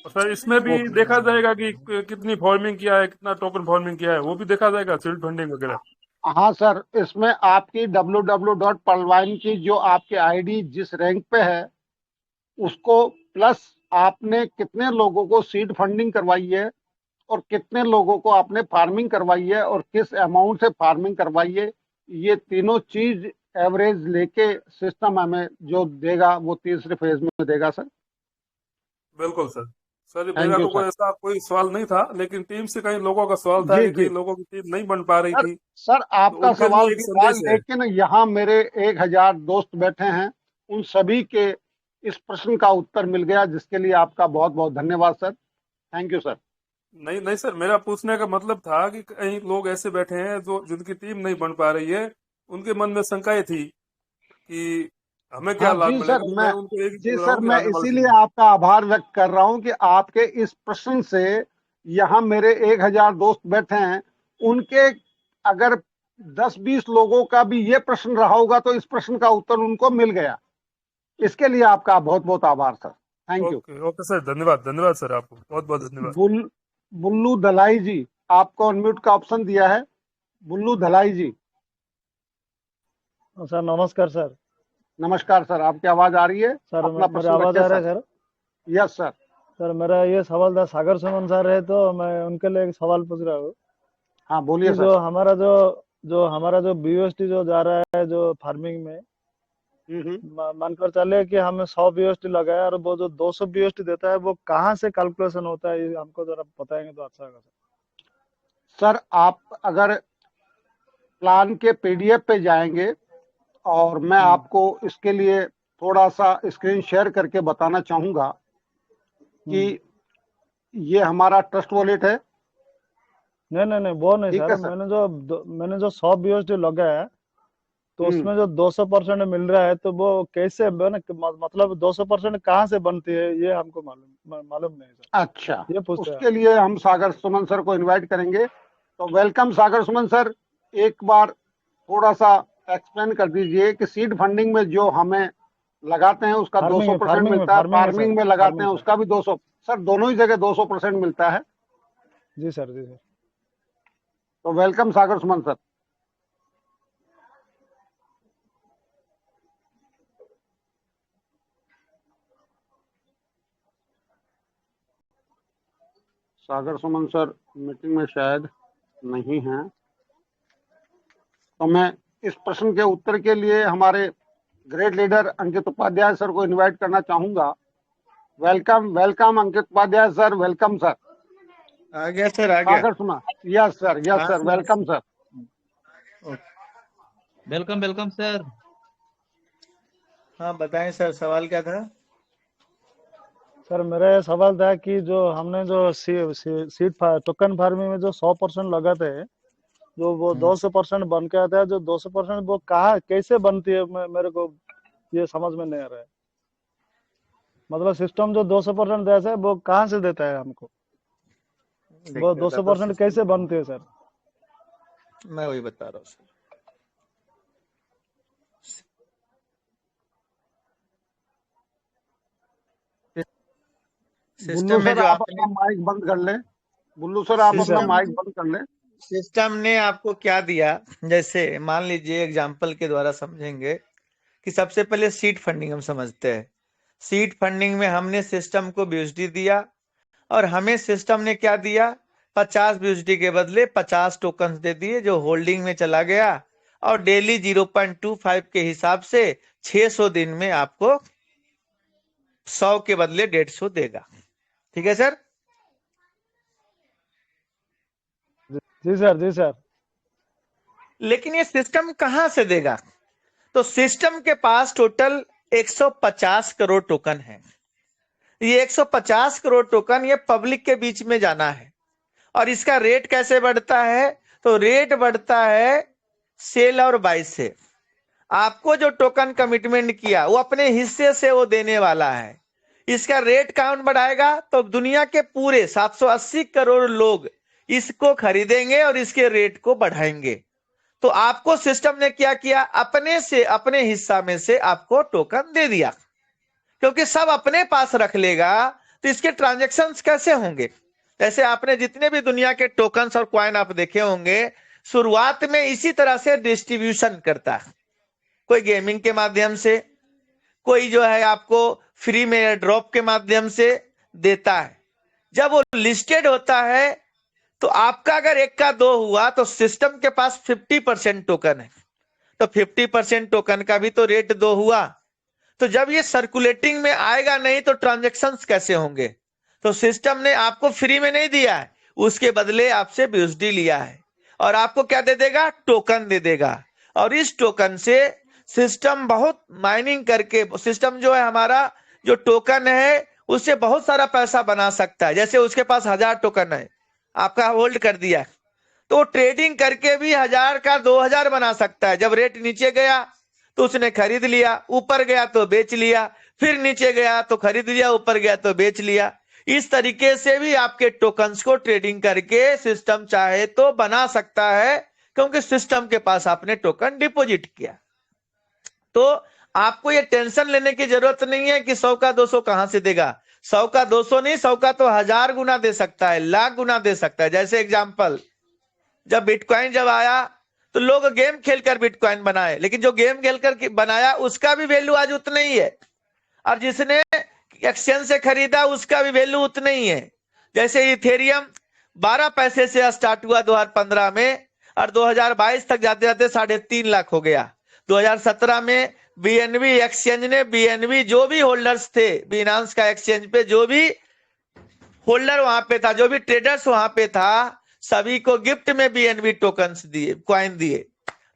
सर इसमें भी देखा जाएगा कि कितनी फॉर्मिंग किया है, कितना टोकन फॉर्मिंग किया है, वो भी देखा जाएगा, सीड फंडिंग वगैरह? हाँ सर, इसमें आपकी www.perlwine की जो आपकी आईडी जिस रैंक पे है उसको, प्लस आपने कितने लोगों को सीड फंडिंग करवाई है और कितने लोगों को आपने फार्मिंग करवाई है और किस अमाउंट से फार्मिंग करवाई है, ये तीनों चीज एवरेज लेके सिस्टम हमें जो देगा वो तीसरे फेज में देगा सर। बिल्कुल सर। सर थैंक मेरा यू तो कोई सर। ऐसा कोई सवाल नहीं था, लेकिन टीम से कई लोगों का सवाल था जी कि जी कई लोगों की टीम नहीं बन पा रही सर, थी, सर तो आपका उनके सवाल लिए एक भी था, संदेश है। लेकिन यहाँ मेरे 1000 दोस्त बैठे हैं, उन सभी के इस प्रश्न का उत्तर मिल गया, जिसके लिए आपका बहुत बहुत धन्यवाद सर। Thank you sir. नहीं नहीं सर, मेरा पूछने का मतलब था कि कई लोग ऐसे बैठे हैं जो जिनकी टीम नहीं बन पा रही है, उनके मन में शंकाएं थी कि हमें क्या हाँ लाभ जी सर, मिलेगा। मैं मैं उनको एक ही जी बोल रहा सर हूँ कि मैं आने वाले इसीलिए समय आपका आभार व्यक्त कर रहा हूँ कि आपके इस प्रश्न से यहाँ मेरे 1000 दोस्त बैठे हैं, उनके अगर 10-20 लोगों का भी ये प्रश्न रहा होगा तो इस प्रश्न का उत्तर उनको मिल गया। इसके लिए आपका बहुत बहुत आभार sir. Thank you. Okay okay sir, धन्यवाद धन्यवाद सर, आपको बहुत बहुत धन्यवाद। बुल्लू दलाई जी, आपको अनम्यूट का ऑप्शन दिया है। बुल्लू दलाई जी, सर नमस्कार सर। नमस्कार सर, आपकी आवाज आ रही है, सर अपना मेरा प्रश्न आवाज रखिए आ रहा है sir. Sir? Yes sir. Sir मेरा ये सवाल था, सागर सुमन सर है तो मैं उनके लिए एक सवाल पूछ रहा हूँ हाँ बोलिए कि सर। जो हमारा जो BUSD जो जा रहा है जो फार्मिंग में, मानकर चले कि हमें 100 BUSD लगाया और वो जो 200 BUSD देता है वो कहाँ से कैलकुलेशन होता है, ये हमको जरा बताएंगे तो अच्छा होगा सर। सर आप अगर प्लान के PDF पे जाएंगे और मैं आपको इसके लिए थोड़ा सा स्क्रीन शेयर करके बताना चाहूंगा कि ये हमारा ट्रस्ट वॉलेट है। नहीं वो नहीं ठीक सर, है सर। मैंने जो 100 BUSD लगाया है तो उसमें जो 200% मिल रहा है तो वो कैसे मतलब 200% कहाँ से बनती है, ये हमको मालूम नहीं सर, अच्छा, ये पूछते हैं। उसके लिए हम सागर सुमन सर को इनवाइट करेंगे। तो वेलकम सागर सुमन सर, एक बार थोड़ा सा एक्सप्लेन कर दीजिए कि सीड फंडिंग में जो हमें लगाते हैं उसका 200% मिलता है, फार्मिंग में लगाते हैं उसका भी 200, सर दोनों ही जगह 200% मिलता है। जी सर, जी सर। तो वेलकम सागर सुमन सर। सागर सुमन सर मीटिंग में शायद नहीं है, तो मैं इस प्रश्न के उत्तर के लिए हमारे ग्रेट लीडर अंकित उपाध्याय सर को इनवाइट करना चाहूंगा। वेलकम वेलकम अंकित उपाध्याय सर, वेलकम सर। आ गया सर, आ गया। सागर सुमन, यस सर, यस हाँ sir, sir. Welcome sir. Welcome welcome sir. हाँ बताएं सर, सवाल क्या था? सर मेरा ये सवाल था कि जो हमने जो सीड टोकन फार्मिंग में जो 100% लगाते हैं, जो वो 200% बन के आता है, जो 200% वो कहाँ कैसे बनती है, मेरे को ये समझ में नहीं आ रहा है। मतलब सिस्टम जो 200% देता है वो कहाँ से देता है हमको, वो 200% कैसे बनती है सर? मैं वही बता रहा हूँ सर। सिस्टम में सर जो आप आपने अपना माइक बंद कर ले। बुल्लू सर आप जी अपना सर। माइक बंद कर ले। सिस्टम ने आपको क्या दिया, जैसे मान लीजिए एग्जाम्पल के द्वारा समझेंगे कि सबसे पहले सीड फंडिंग हम समझते हैं। सीड फंडिंग में हमने सिस्टम को बीएसडी दिया और हमें सिस्टम ने क्या दिया, 50 बीएसडी के बदले 50 टोकन दे दिए जो होल्डिंग में चला गया और डेली 0.25 के हिसाब से 600 दिन में आपको 100 के बदले 150 देगा। ठीक है सर? जी सर। जी सर। लेकिन ये सिस्टम कहां से देगा? तो सिस्टम के पास टोटल 150 करोड़ टोकन है। ये 150 करोड़ टोकन ये पब्लिक के बीच में जाना है। और इसका रेट कैसे बढ़ता है? तो रेट बढ़ता है सेल और बाय से। आपको जो टोकन कमिटमेंट किया वो अपने हिस्से से वो देने वाला है। इसका रेट कौन बढ़ाएगा? तो दुनिया के पूरे 780 करोड़ लोग इसको खरीदेंगे और इसके रेट को बढ़ाएंगे। तो आपको सिस्टम ने क्या किया, अपने से अपने हिस्सा में से आपको टोकन दे दिया। क्योंकि सब अपने पास रख लेगा तो इसके ट्रांजैक्शंस कैसे होंगे? जैसे आपने जितने भी दुनिया के टोकन्स और क्वाइन आप देखे होंगे, शुरुआत में इसी तरह से डिस्ट्रीब्यूशन करता है। कोई गेमिंग के माध्यम से, कोई जो है आपको फ्री में ड्रॉप के माध्यम से देता है। जब वो लिस्टेड होता है तो आपका अगर एक का दो हुआ तो सिस्टम के पास 50% टोकन है, तो 50% टोकन का भी तो रेट दो हुआ। तो जब ये सर्कुलेटिंग में आएगा नहीं तो ट्रांजैक्शंस कैसे होंगे? तो सिस्टम ने आपको फ्री में नहीं दिया है, उसके बदले आपसे बीएसडी लिया है और आपको क्या दे देगा? टोकन दे देगा। और इस टोकन से सिस्टम बहुत माइनिंग करके, सिस्टम जो है हमारा जो टोकन है उससे बहुत सारा पैसा बना सकता है। जैसे उसके पास 1000 टोकन है, आपका होल्ड कर दिया, तो ट्रेडिंग करके भी 1000 का 2000 बना सकता है। जब रेट नीचे गया तो उसने खरीद लिया, ऊपर गया तो बेच लिया, फिर नीचे गया तो खरीद लिया, ऊपर गया तो बेच लिया। इस तरीके से भी आपके टोकन्स को ट्रेडिंग करके सिस्टम चाहे तो बना सकता है, क्योंकि सिस्टम के पास आपने टोकन डिपॉजिट किया। तो आपको ये टेंशन लेने की जरूरत नहीं है कि 100 का 200 कहां से देगा। 100 का 200 नहीं, 100 का तो 1000 गुना दे सकता है, लाख गुना दे सकता है। जैसे एग्जाम्पल, जब बिटकॉइन जब आया तो लोग गेम खेलकर बिटकॉइन बनाए, लेकिन जो गेम खेलकर बनाया उसका भी वैल्यू आज उतना ही है, और जिसने एक्सचेंज से खरीदा उसका भी वैल्यू उतना ही है। जैसे इथेरियम 12 पैसे से स्टार्ट हुआ 2015 में और 2022 तक जाते जाते 3.5 लाख हो गया। 2017 में बीएनबी एक्सचेंज ने, बीएनबी जो भी होल्डर्स थे बिनांस का एक्सचेंज पे, जो भी होल्डर वहां पे था, जो भी ट्रेडर्स वहां पे था, सभी को गिफ्ट में बीएनबी टोकन्स दिए, क्वाइन दिए।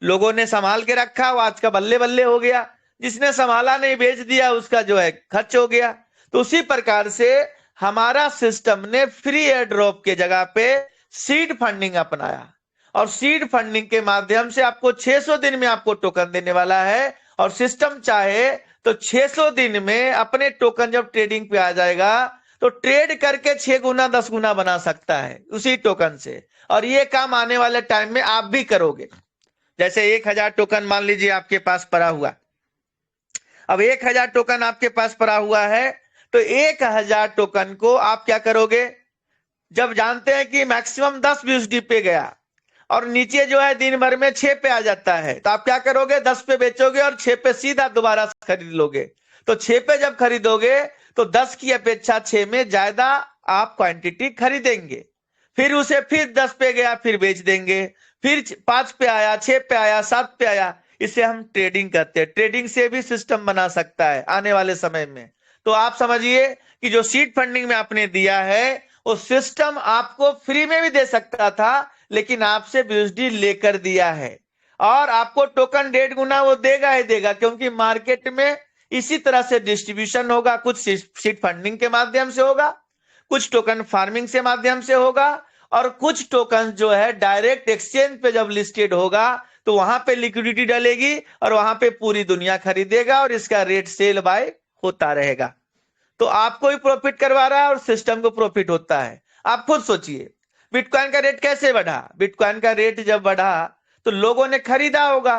लोगों ने संभाल के रखा, वो आज का बल्ले बल्ले हो गया। जिसने संभाला नहीं, बेच दिया, उसका जो है खर्च हो गया। तो उसी प्रकार से हमारा सिस्टम ने फ्री एयर ड्रॉप के जगह पे सीड फंडिंग अपनाया और सीड फंडिंग के माध्यम से आपको 600 दिन में आपको टोकन देने वाला है। और सिस्टम चाहे तो 600 दिन में अपने टोकन जब ट्रेडिंग पे आ जाएगा तो ट्रेड करके 6 गुना 10 गुना बना सकता है उसी टोकन से। और ये काम आने वाले टाइम में आप भी करोगे। जैसे 1000 टोकन मान लीजिए आपके पास पड़ा हुआ, अब 1000 टोकन आपके पास पड़ा हुआ है, तो 1000 टोकन को आप क्या करोगे? जब जानते हैं कि मैक्सिमम 10 बीएसडी पे गया और नीचे जो है दिन भर में 6 पे आ जाता है, तो आप क्या करोगे? 10 पे बेचोगे और 6 पे सीधा दोबारा खरीद लोगे। तो 6 पे जब खरीदोगे तो 10 की अपेक्षा 6 में ज्यादा आप क्वांटिटी खरीदेंगे। फिर उसे फिर 10 पे गया, फिर बेच देंगे, फिर 5 पे आया, 6 पे आया, 7 पे आया। इसे हम ट्रेडिंग करते हैं। ट्रेडिंग से भी सिस्टम बना सकता है आने वाले समय में। तो आप समझिए कि जो सीड फंडिंग में आपने दिया है वो सिस्टम आपको फ्री में भी दे सकता था, लेकिन आपसे बीएसडी लेकर दिया है। और आपको टोकन 1.5 गुना वो देगा ही देगा, क्योंकि मार्केट में इसी तरह से डिस्ट्रीब्यूशन होगा। कुछ सीड फंडिंग के माध्यम से होगा, कुछ टोकन फार्मिंग से माध्यम से होगा, और कुछ टोकन जो है डायरेक्ट एक्सचेंज पे जब लिस्टेड होगा तो वहां पे लिक्विडिटी डलेगी और वहां पे पूरी दुनिया खरीदेगा और इसका रेट सेल बाय होता रहेगा। तो आपको ही प्रॉफिट करवा रहा है और सिस्टम को प्रॉफिट होता है। आप खुद सोचिए बिटकॉइन का रेट कैसे बढ़ा। बिटकॉइन का रेट जब बढ़ा तो लोगों ने खरीदा होगा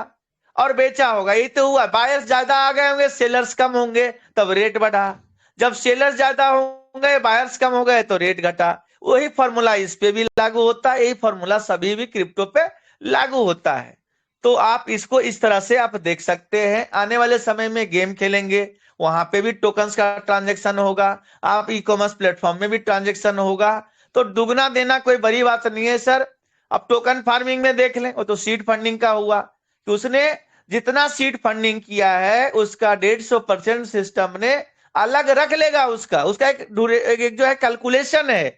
और बेचा होगा, यही तो हुआ। बायर्स ज्यादा आ गए होंगे, सेलर्स कम होंगे, तब रेट बढ़ा। जब सेलर ज्यादा हो गए, बायर्स कम हो गए, तो रेट घटा। वही फॉर्मूला इस पे भी लागू होता है, यही फॉर्मूला सभी भी क्रिप्टो पे लागू होता है। तो आप इसको इस तरह से आप देख सकते हैं। आने वाले समय में गेम खेलेंगे, वहां पे भी टोकन्स का ट्रांजेक्शन होगा, आप ई कॉमर्स प्लेटफॉर्म में भी ट्रांजेक्शन होगा। तो दुगना देना कोई बड़ी बात नहीं है सर। अब टोकन फार्मिंग में देख लें, वो तो सीड फंडिंग का हुआ कि उसने जितना सीड फंडिंग किया है उसका 150% सिस्टम ने अलग रख लेगा। उसका उसका एक जो है कैलकुलेशन है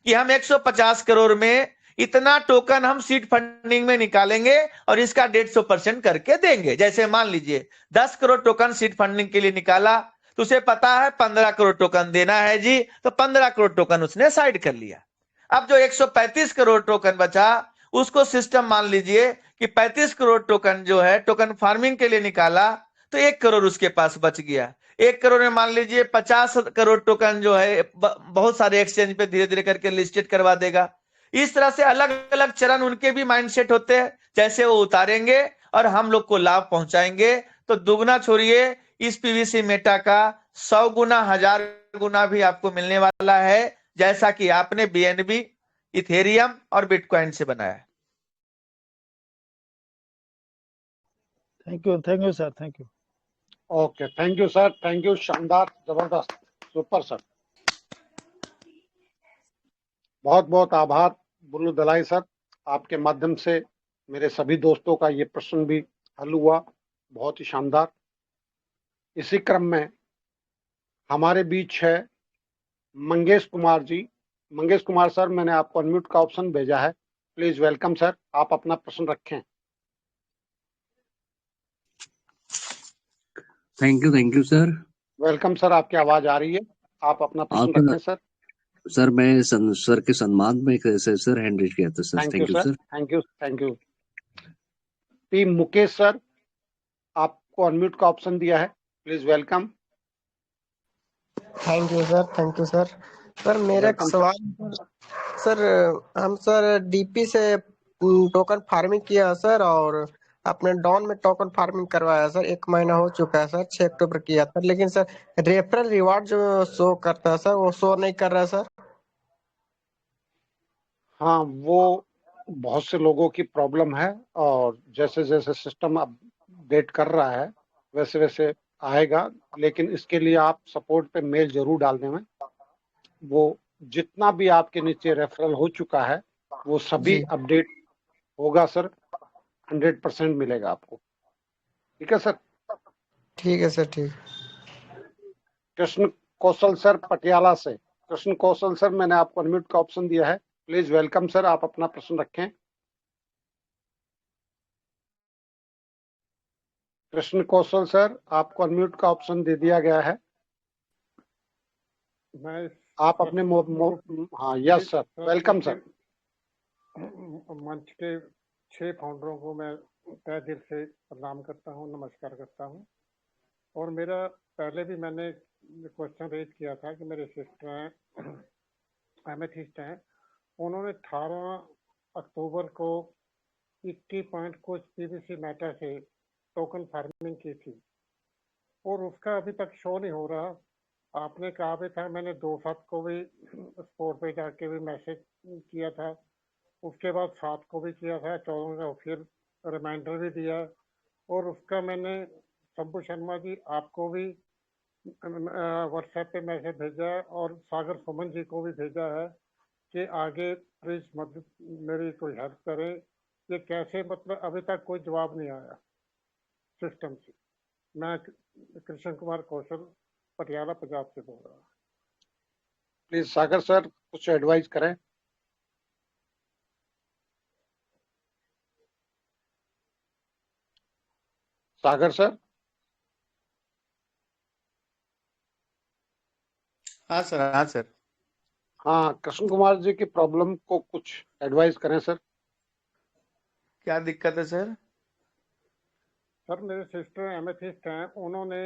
कि हम 150 करोड़ में इतना टोकन हम सीड फंडिंग में निकालेंगे और इसका 150% करके देंगे। जैसे मान लीजिए 10 करोड़ टोकन सीड फंडिंग के लिए निकाला, तो उसे पता है 15 करोड़ टोकन देना है जी, तो 15 करोड़ टोकन उसने साइड कर लिया। अब जो 135 करोड़ टोकन बचा, उसको सिस्टम मान लीजिए कि 35 करोड़ टोकन जो है टोकन फार्मिंग के लिए निकाला, तो 1 करोड़ उसके पास बच गया। 1 करोड़ में मान लीजिए 50 करोड़ टोकन जो है बहुत सारे एक्सचेंज पे धीरे धीरे करके लिस्टेड करवा देगा। इस तरह से अलग अलग चरण उनके भी माइंडसेट होते हैं, जैसे वो उतारेंगे और हम लोग को लाभ पहुंचाएंगे। तो दुगना छोड़िए, इस पीवीसी मेटा का 100 गुना 1000 गुना भी आपको मिलने वाला है, जैसा कि आपने बीएनबी, इथेरियम और बिटकॉइन से बनाया है। Thank you sir, thank you. Okay, thank you sir, thank you. शानदार, जबरदस्त, सुपर सर। बहुत बहुत आभार बुल्लू दलाई सर, आपके माध्यम से मेरे सभी दोस्तों का ये प्रश्न भी हल हुआ, बहुत ही शानदार। इसी क्रम में हमारे बीच है मंगेश कुमार जी। मंगेश कुमार सर, मैंने आपको अनम्यूट का ऑप्शन भेजा है, प्लीज वेलकम सर, आप अपना प्रश्न रखें। Thank you sir. Welcome sir, आपकी आवाज आ रही है, आप अपना प्रश्न रखें सर। सर मैं सर के सम्मान में सर हैंड रेज किया था sir. Thank you sir, thank you, thank you. Team Mukesh sir, आपको अनम्यूट का ऑप्शन दिया है, please welcome. Thank you sir, thank you sir. Sir मेरा एक सवाल, सर हम सर डीपी से टोकन फार्मिंग किया सर, और अपने डॉन में टोकन फार्मिंग करवाया सर। 1 महीना हो चुका है सर, 6 अक्टूबर किया था, लेकिन सर रेफरल रिवार्ड जो शो करता है सर, वो शो नहीं कर रहा है सर। हाँ, वो बहुत से लोगों की प्रॉब्लम है, और जैसे जैसे सिस्टम अपडेट कर रहा है वैसे वैसे आएगा, लेकिन इसके लिए आप सपोर्ट पे मेल जरूर डाल दें। वो जितना भी आपके नीचे रेफरल हो चुका है वो सभी अपडेट होगा सर, 100% मिलेगा आपको। ठीक है सर? ठीक है सर, ठीक। कृष्ण कौशल सर पटियाला से, कृष्ण कौशल सर, मैंने आपको अनम्यूट का ऑप्शन दिया है, प्लीज वेलकम सर, आप अपना प्रश्न रखें। कृष्ण कौशल सर, आपको अनम्यूट का ऑप्शन दे दिया गया है, आप अपने हाँ, यस सर, वेलकम सर। मंच के 6 फाउंडरों को मैं तहे दिल से प्रणाम करता हूं, नमस्कार करता हूं। और मेरा पहले भी मैंने क्वेश्चन रेज किया था कि मेरे सिस्टर हैं, एमेथिस्ट हैं, उन्होंने 18 अक्टूबर को 21 पॉइंट कुछ पीवीसी मेटा से टोकन फार्मिंग की थी, और उसका अभी तक शो नहीं हो रहा। आपने कहा भी था, मैंने 2/7 को भी स्पोर्ट पे जाके भी मैसेज किया था, उसके बाद 7 को भी किया था, 14 का फिर रिमाइंडर भी दिया, और उसका मैंने शंभू शर्मा जी आपको भी व्हाट्सएप पे मैसेज भेजा है, और सागर सुमन जी को भी भेजा है कि आगे प्लीज मदद मेरी कोई हेल्प करें। ये कैसे, मतलब अभी तक कोई जवाब नहीं आया सिस्टम से। मैं कृष्ण कुमार कौशल पटियाला पंजाब से बोल रहा हूँ। प्लीज सागर सर कुछ एडवाइस करें। सागर सर। हाँ सर, हाँ सर। हाँ, कृष्ण कुमार जी की प्रॉब्लम को कुछ एडवाइस करें सर। क्या दिक्कत है सर? सर मेरे सिस्टर एमेथिस्ट हैं, उन्होंने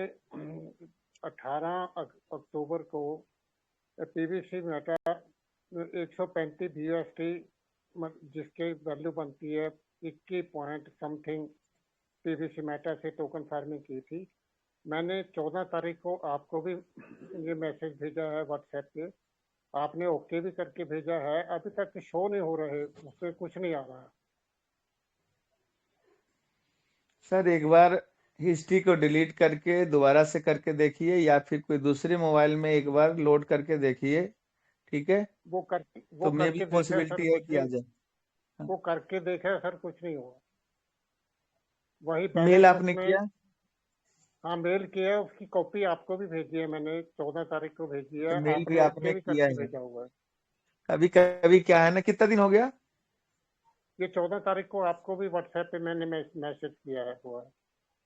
18 अक्टूबर को पीवीसी मेटा 135 BUSD जिसके वैल्यू बनती है 21 पॉइंट समथिंग पीवीसी मेटा से टोकन फार्मिंग की थी, मैंने 14 तारीख को आपको भी ये मैसेज भेजा है व्हाट्सएप पे, आपने ओके भी करके भेजा है, अभी तक शो नहीं हो रहे, उससे कुछ नहीं आ रहा है। सर एक बार हिस्ट्री को डिलीट करके दोबारा से करके देखिए, या फिर कोई दूसरे मोबाइल में एक बार लोड करके देखिए, ठीक है? वो तो मे भी करके देखा है सर, पॉसिबिलिटी है कुछ कि आ नहीं, जाए। हाँ। वो करके देखा है सर, कुछ नहीं हुआ। वही मेल बैलेंस आपने उसमें, किया? हाँ मेल किया, उसकी कॉपी आपको भी भेजी है मैंने, 14 तारीख को भेजी तो है, मेल भी आपने ओके आपने भी किया करके है। भेजा हुआ है। कभी कभी क्या है ना, कितना दिन हो गया? ये 14 तारीख को आपको भी व्हाट्सएप पे मैंने मैसेज किया है, हुआ है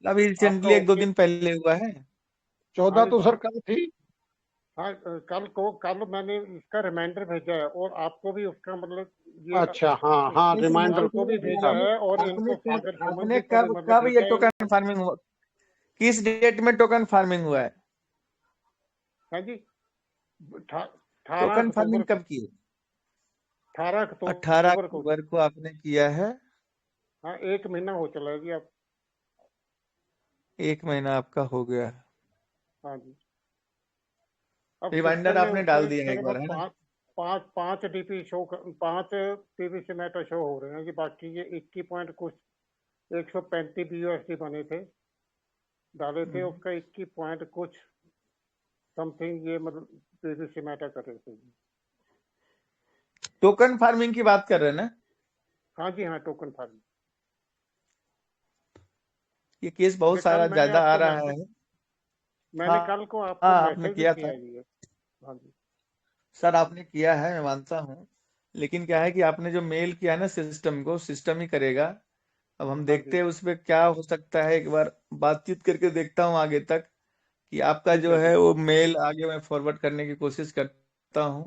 अभी आपका रिसेंटली 1-2 ओके। दिन पहले हुआ है। 14 तो सर कल थी। हाँ कल मैंने इसका रिमाइंडर भेजा है, और आपको भी उसका मतलब ये अच्छा, हाँ हाँ, किस रिमाइंडर आपको भी भेजा है, और आपने इनको सागर सुमन आपने जी को भी कब मतलब कब ये भेजा है। टोकन फार्मिंग हुआ? किस डेट में टोकन फार्मिंग हुआ है? हाँ जी, 18 टोकन अक्टूबर फार्मिंग को, कब की है? 18 18 अक्टूबर को। अक्टूबर को आपने किया है। हाँ 1 महीना हो चला है जी अब। 1 महीना आपका हो गया है। हाँ जी, अब रिमाइंडर सिस्टम में आपने डाल उसमें दिया है एक मेरे बार, पास है ना? पाँच DP show, 5 PVC Meta show हो रहे हैं जी, बाकी ये 21 पॉइंट कुछ 135 यूएसडी बने थे, डाले थे, उसका 21 पॉइंट कुछ समथिंग ये मतलब पीवीसी मेटा कर रहे थे। टोकन फार्मिंग की बात कर रहे हैं ना? हाँ जी हाँ, टोकन फार्मिंग। ये केस बहुत ये कल सारा मैंने ज्यादा आ आपको रहा है। मैसेज, मैंने हाँ कल को आपको हाँ, आपने मैसेज भी किया किया था। है ये। हाँ जी सर आपने किया है, मैं मानता हूँ, लेकिन क्या है कि आपने जो मेल किया है ना सिस्टम को, सिस्टम ही करेगा। अब हम हाँ देखते जी, हैं उसमें क्या हो सकता है, एक बार बातचीत करके देखता हूँ आगे तक कि आपका ठीक जो है जी, है वो मेल आगे मैं फॉरवर्ड करने की कोशिश करता हूँ,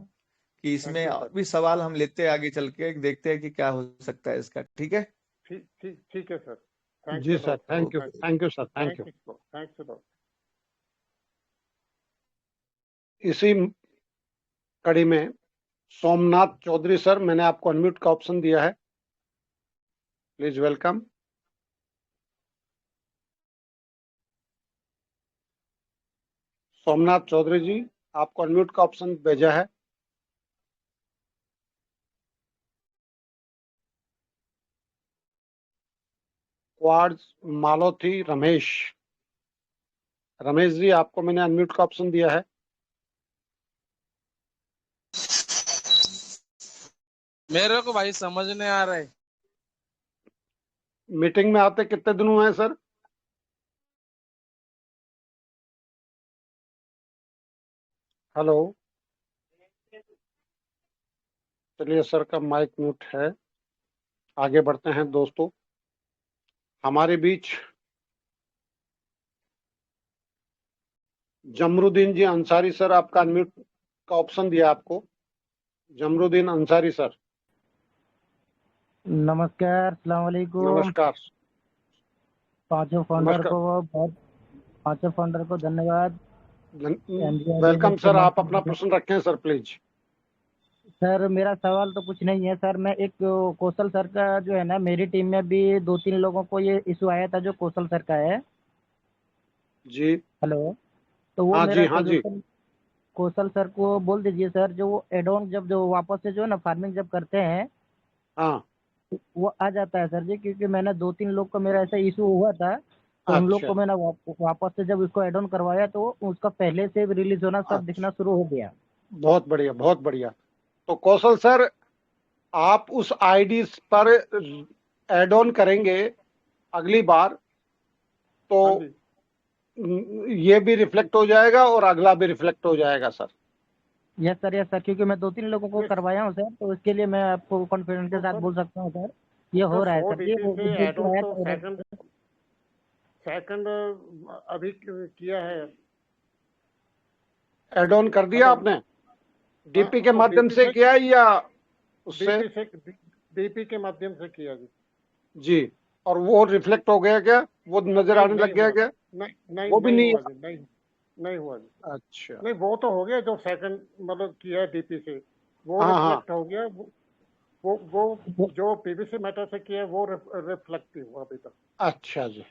कि थैंक इसमें यू और सर। भी सवाल हम लेते हैं आगे चल के, देखते हैं कि क्या हो सकता है इसका, ठीक है? ठीक है sir, thanks ji a sir, lot sir, thank you, thank you sir, thank you. Thanks a lot. इसी कड़ी में सोमनाथ चौधरी सर, मैंने आपको अनम्यूट का ऑप्शन दिया है, प्लीज वेलकम। सोमनाथ चौधरी जी, आपको अनम्यूट का ऑप्शन भेजा है। क्वार्ट्ज मालोथी रमेश, रमेश जी आपको मैंने अनम्यूट का ऑप्शन दिया है। मेरे को भाई समझ नहीं आ रहा है। मीटिंग में आते कितने दिन हुए हैं सर? हेलो, चलिए सर का माइक म्यूट है। आगे बढ़ते हैं दोस्तों, हमारे बीच जमरुद्दीन जी अंसारी सर, आपका अनम्यूट का ऑप्शन दिया आपको, जमरुद्दीन अंसारी सर। नमस्कार, अस्सलाम वालेकुम। नमस्कार। पांचों फाउंडर नमस्कार, को पांचों फाउंडर को धन्यवाद। वेलकम सर, आप अपना प्रश्न रखें सर प्लीज। सर मेरा सवाल तो कुछ नहीं है सर, मैं एक कौशल सर का जो है ना, मेरी टीम में भी 2-3 लोगों को ये इशू आया था जो कौशल सर का है। जी हेलो, तो वो हाँ जी, मेरा हाँ जी, सजेशन कौशल सर को बोल दीजिए सर, जो वो एड ऑन जब जो वापस से जो है ना फार्मिंग जब करते हैं हाँ वो आ जाता है सर जी, क्योंकि मैंने 2-3 लोग को मेरा ऐसा इशू हुआ था, तो उन लोग अच्छा को मैंने वापस से जब इसको एड ऑन करवाया तो उसका पहले से रिलीज होना सब अच्छा, दिखना शुरू हो गया। बहुत बढ़िया, बहुत बढ़िया। तो कौशल सर, आप उस आईडी पर एड ऑन करेंगे अगली बार, तो हाँ जी, ये भी रिफ्लेक्ट हो जाएगा और अगला भी रिफ्लेक्ट हो जाएगा सर। यस सर, क्योंकि मैं 2-3 लोगों को ये करवाया हूँ सर, तो इसके लिए मैं आपको कॉन्फिडेंस के तो साथ सर, बोल सकता हूँ सर, ये हो रहा है 100 सर जी। डीपी वो से एड जो ऑन आया तो था सेकंड अभी किया है। एड ऑन कर दिया हेलो, आपने? हाँ डीपी के तो माध्यम से किया है या उससे? डीपी के माध्यम से किया जी। जी, और वो रिफ्लेक्ट हो गया क्या? वो नजर आने लग गया हुआ, क्या? नहीं वो भी नहीं नहीं हुआ जी, नहीं हुआ जी। अच्छा, नहीं वो तो हो गया जो सेकंड मतलब किया है डीपी से, वो हाँ हाँ, रिफ्लेक्ट हो गया। वो जो पीवीसी मेटा से किया है वो रिफ्लेक्ट हुआ अभी तक। अच्छा जी,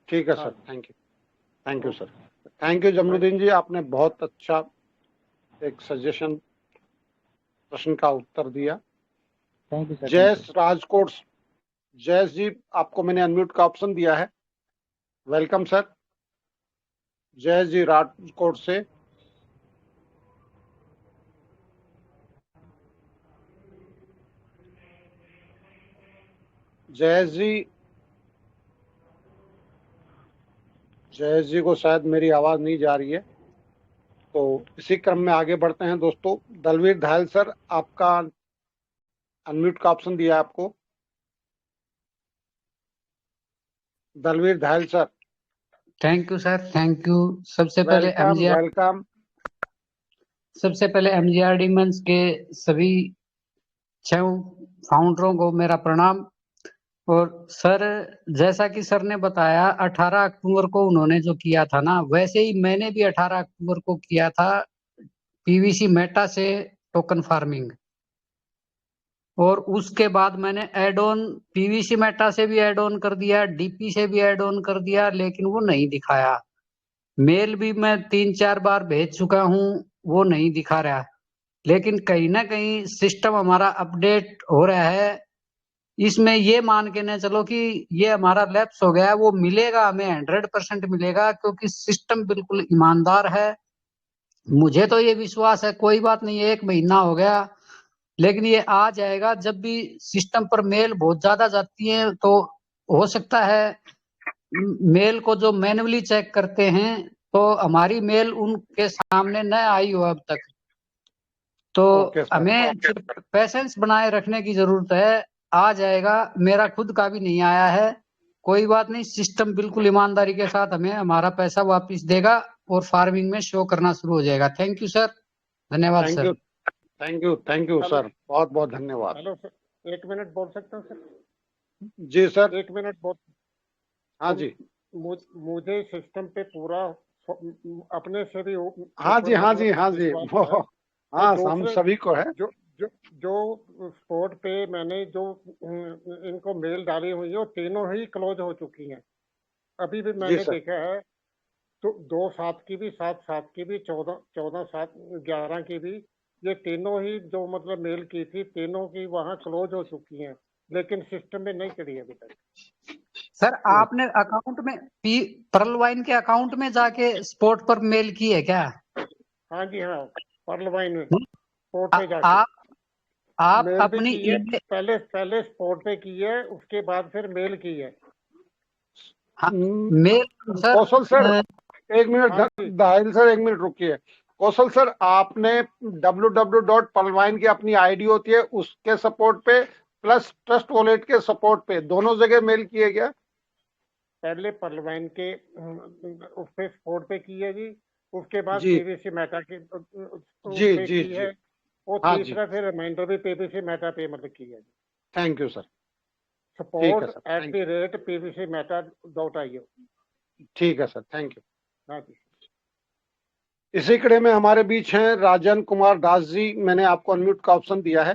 ठीक है हाँ सर, जी, thank you, thank you sir. Thank you Jamnuddin ji, आपने बहुत अच्छा एक सजेशन प्रश्न का उत्तर दिया। Thank you sir. Jayesh Rajkot, Jayesh ji आपको मैंने अनम्यूट का ऑप्शन दिया है। Welcome sir. जयेश जी राजकोट से। जयेश जी को शायद मेरी आवाज नहीं जा रही है, तो इसी क्रम में आगे बढ़ते हैं दोस्तों। दलवीर धायल सर, आपका अनम्यूट का ऑप्शन दिया है आपको। Dalvir Dhayal sir. Thank you sir, thank you. सबसे पहले वेलकम। एमजीआरडी मंच के सभी 6 फाउंडरों को मेरा प्रणाम। और सर, जैसा कि सर ने बताया 18 अक्टूबर को उन्होंने जो किया था ना, वैसे ही मैंने भी 18 अक्टूबर को किया था पीवीसी मेटा से टोकन फार्मिंग। और उसके बाद मैंने एड ऑन पीवीसी मेटा से भी एड ऑन कर दिया, डीपी से भी एड ऑन कर दिया, लेकिन वो नहीं दिखाया। मेल भी मैं 3-4 बार भेज चुका हूँ, वो नहीं दिखा रहा। लेकिन कहीं ना कहीं सिस्टम हमारा अपडेट हो रहा है। इसमें ये मान के न चलो कि ये हमारा लैप्स हो गया है, वो मिलेगा हमें 100% मिलेगा, क्योंकि सिस्टम बिल्कुल ईमानदार है। मुझे तो ये विश्वास है, कोई बात नहीं, 1 महीना हो गया, लेकिन ये आ जाएगा। जब भी सिस्टम पर मेल बहुत ज्यादा जाती है तो हो सकता है मेल को जो मैन्युअली चेक करते हैं तो हमारी मेल उनके सामने न आई हो अब तक। तो हमें पेशेंस बनाए रखने की जरूरत है। आ जाएगा, मेरा खुद का भी नहीं आया है, कोई बात नहीं। सिस्टम बिल्कुल ईमानदारी के साथ हमें हमारा पैसा वापस देगा और फार्मिंग में शो करना शुरू हो जाएगा। थैंक यू सर, धन्यवाद सर। थैंक यू सर, बहुत बहुत धन्यवाद। हेलो सर, 1 मिनट बोल सकता हूँ सर? जी सर, 1 मिनट बोल। हाँ जी। मुझे सिस्टम पे पूरा अपने से भी हाँ जी हाँ, हम सभी को है। जो स्पॉट पे मैंने जो इनको मेल डाली हुई है वो तीनों ही क्लोज हो चुकी हैं। अभी भी मैंने देखा है तो 2/7 की भी, 7/7 की भी, 14/7/11 की भी, ये तीनों ही जो मतलब मेल की थी, तीनों की वहाँ क्लोज हो चुकी हैं, लेकिन सिस्टम में नहीं चढ़ी अभी तक। सर, आपने अकाउंट में पर्ल वाइन के अकाउंट में जाके स्पॉट पर मेल की है क्या? हाँ जी हाँ, पर्ल वाइन में स्पॉट पे जाके आप मेल अपनी भी की है। पहले स्पॉट पे की है, उसके बाद फिर मेल की है। हाँ, मेल सर। कौशल sir, 1 minute, Dahil sir 1 minute रुकिए। कौशल सर, आपने www.पर्लवाइन की अपनी आईडी होती है, उसके सपोर्ट पे प्लस ट्रस्ट वॉलेट के सपोर्ट पे दोनों जगह मेल किए क्या? पहले पर्लवाइन के उस पे सपोर्ट पे की है जी, उसके बाद पीवीसी मेटा की की है, और तीसरा फिर रिमाइंडर भी पीवीसी मेटा पे मतलब की है। Thank you sir. support@pvcmeta.io। ठीक है सर, थैंक यू। हाँ जी। इसी कड़े में हमारे बीच हैं राजन कुमार दास जी, मैंने आपको अनम्यूट का ऑप्शन दिया है,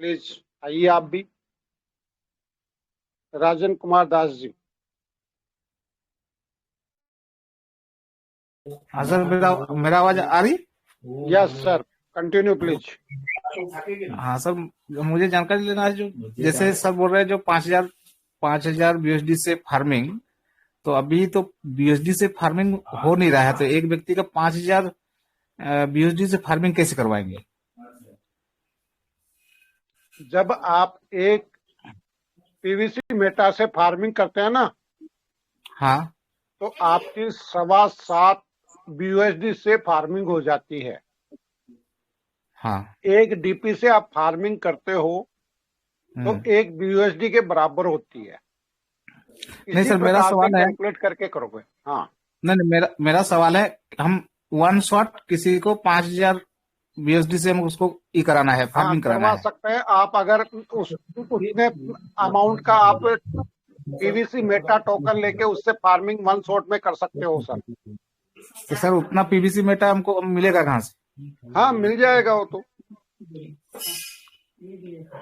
प्लीज आइए आप भी। राजन कुमार दास जी। हाँ सर, मेरा आवाज आ रही? Yes sir, continue please. हाँ सर, मुझे जानकारी लेना है। जो जैसे सर बोल रहे हैं जो 5,000 बीएसडी से फार्मिंग, तो अभी तो बीएसडी से फार्मिंग हो नहीं रहा है, तो एक व्यक्ति का 5,000 बीएसडी से फार्मिंग कैसे करवाएंगे? जब आप एक पीवीसी मेटा से फार्मिंग करते हैं ना, हाँ, तो आपकी 7.25 बीयूएसडी से फार्मिंग हो जाती है। हाँ, एक डीपी से आप फार्मिंग करते हो तो 1 बीयूएसडी के बराबर होती है। नहीं सर, मेरा सवाल है, कैलकुलेट करके करोगे? हाँ नहीं, मेरा सवाल है, हम वन शॉट किसी को 5,000 बीएसडी से हम उसको कराना है, फार्मिंग कराना है। सकते हैं आप, अगर उसने अमाउंट का आप पीवीसी मेटा टोकन लेके उससे फार्मिंग वन शॉट में कर सकते हो सर। तो सर उतना पीवीसी मेटा हमको मिलेगा कहाँ से? हाँ, मिल जाएगा वो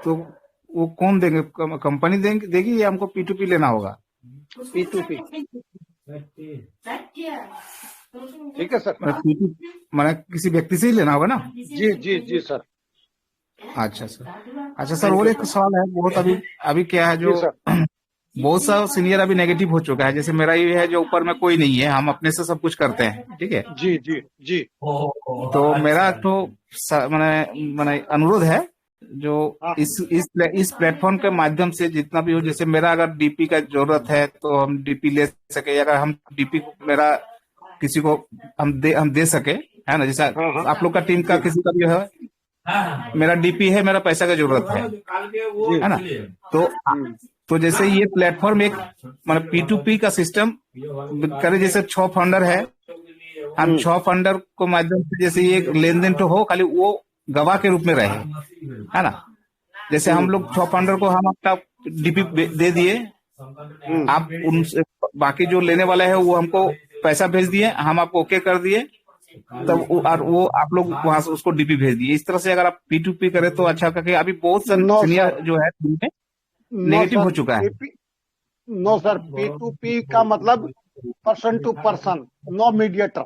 तो वो कौन देंगे? कंपनी देगी या हमको P2P लेना होगा? P2P। ठीक है सर। मैंने किसी व्यक्ति से ही लेना होगा ना? जी जी जी सर। अच्छा सर। अच्छा सर, और एक सवाल है, बहुत अभी क्या है, जी जो सर। बहुत सा सीनियर अभी नेगेटिव हो चुका है। जैसे मेरा ये है, जो ऊपर में कोई नहीं है, हम अपने से सब कुछ करते हैं, ठीक है। जी जी जी। तो मेरा तो मैंने अनुरोध है, जो हाँ इस प्लेटफॉर्म के माध्यम से जितना भी हो, जैसे मेरा अगर डीपी का जरूरत है तो हम डीपी ले सके, अगर हम डीपी मेरा किसी को हम दे सके, है ना। जैसा हाँ हाँ आप लोग का टीम का जी किसी का भी है, मेरा डीपी है, मेरा पैसा का जरूरत जी। है ना। तो हम्म, तो जैसे ये प्लेटफॉर्म एक मतलब P2P का सिस्टम करे, जैसे 6 फंडर है, हम 6 फंडर को माध्यम से जैसे ये लेन देन तो हो, खाली वो गवाह के रूप में रहे, है ना। जैसे हम लोग 6 फंडर को हम अपना डीपी दे दिए, आप उनसे बाकी जो लेने वाला है वो हमको पैसा भेज दिए, हम आपको ओके कर दिए, तब वो आप लोग वहां से उसको डीपी भेज दिए। इस तरह से अगर आप P2P करें तो अच्छा, करके अभी बहुत सारे नो सीनियर सर, जो है नो नेगेटिव हो सर, चुका है। नो सर, P2P का मतलब person to person, no mediator.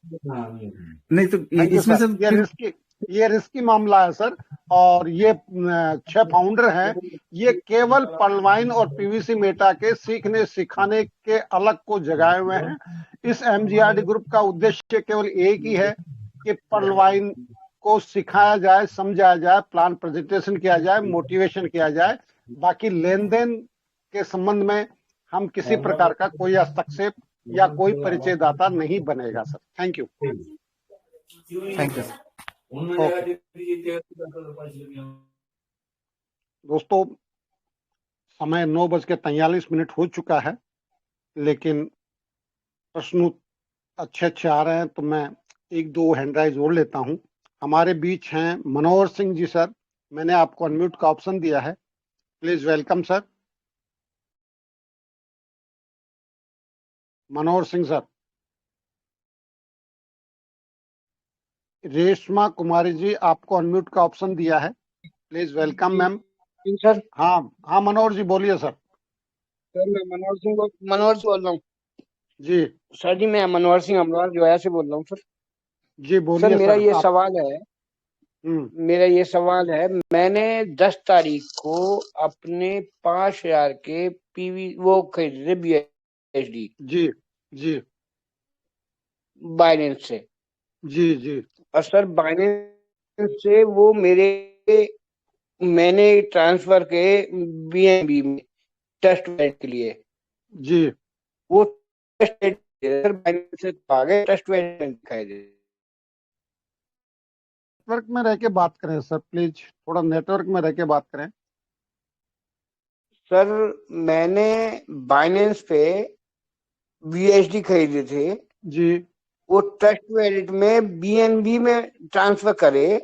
नहीं तो थैंक यू इसमें सर। से ये रिस्की मामला है सर। और ये 6 फाउंडर हैं, ये केवल पर्लवाइन और पीवीसी मेटा के सीखने सिखाने के अलग को जगाए हुए हैं। इस एमजीआरडी ग्रुप का उद्देश्य केवल एक ही है कि पर्लवाइन को सिखाया जाए, समझाया जाए, प्लान प्रेजेंटेशन किया जाए, मोटिवेशन किया जाए। बाकी लेन देन के संबंध में हम किसी प्रकार का कोई हस्तक्षेप या कोई परिचय दाता नहीं बनेगा sir. Thank you. Thank you. Okay दोस्तों, समय 9:43 हो चुका है, लेकिन प्रश्न अच्छे आ रहे हैं, तो मैं 1-2 हैंड राइज और लेता हूं। हमारे बीच हैं मनोहर सिंह जी सर। मैंने आपको अनम्यूट का ऑप्शन दिया है, please welcome sir. Manohar Singh sir. Reshma Kumari ji, आपको अनम्यूट का ऑप्शन दिया है, प्लीज वेलकम मैम। सर। हाँ हाँ मनोहर जी बोलिए सर। सर मैं मनोहर सिंह बोल रहा हूँ। जी सर जी, मैं मनोहर सिंह अमरवाल जोया से बोल रहा हूँ सर। जी सर बोलिए मेरा सर। ये आप सवाल है, मैंने 10 तारीख को अपने 5,000 के पीवी वो खरीदे BSD जी जी बाइनेंस से। जी जी और सर बाइनेंस से वो मैंने ट्रांसफर के BNB में टेस्ट वैलेट के लिए, जी वो टेस्ट सर बाइनेंस से आ गए, टेस्ट वैलेट दिखाई दे। नेटवर्क में रह के बात करें सर, प्लीज थोड़ा नेटवर्क में रह के बात करें। सर मैंने बाइनेंस पे BSD खरीदे थे जी। वो ट्रस्ट वैलेट में BNB में ट्रांसफर करे,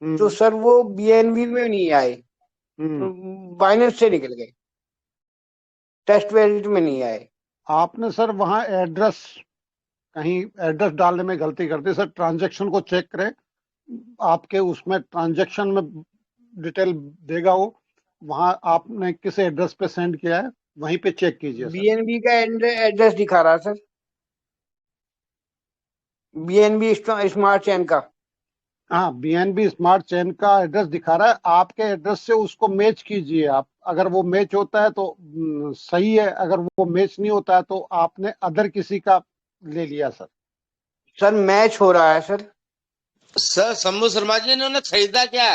तो सर वो BNB में नहीं आए, तो बाइनेंस से निकल गए, ट्रस्ट वैलेट में नहीं आए। आपने सर वहां एड्रेस कहीं एड्रेस डालने में गलती कर दी सर। ट्रांजैक्शन को चेक करें, आपके उसमें ट्रांजैक्शन में डिटेल देगा वो, वहां आपने किस एड्रेस पे सेंड किया है वहीं पे चेक कीजिए सर। BNB का एड्रेस दिखा रहा है सर, BNB स्मार्ट चेन का। हाँ, BNB स्मार्ट चेन का एड्रेस दिखा रहा है, आपके एड्रेस से उसको मैच कीजिए आप। अगर वो मैच होता है तो सही है, अगर वो मैच नहीं होता है तो आपने अदर किसी का ले लिया सर। सर मैच हो रहा है सर। सर शंभू शर्मा जी, इन्होंने खरीदा क्या?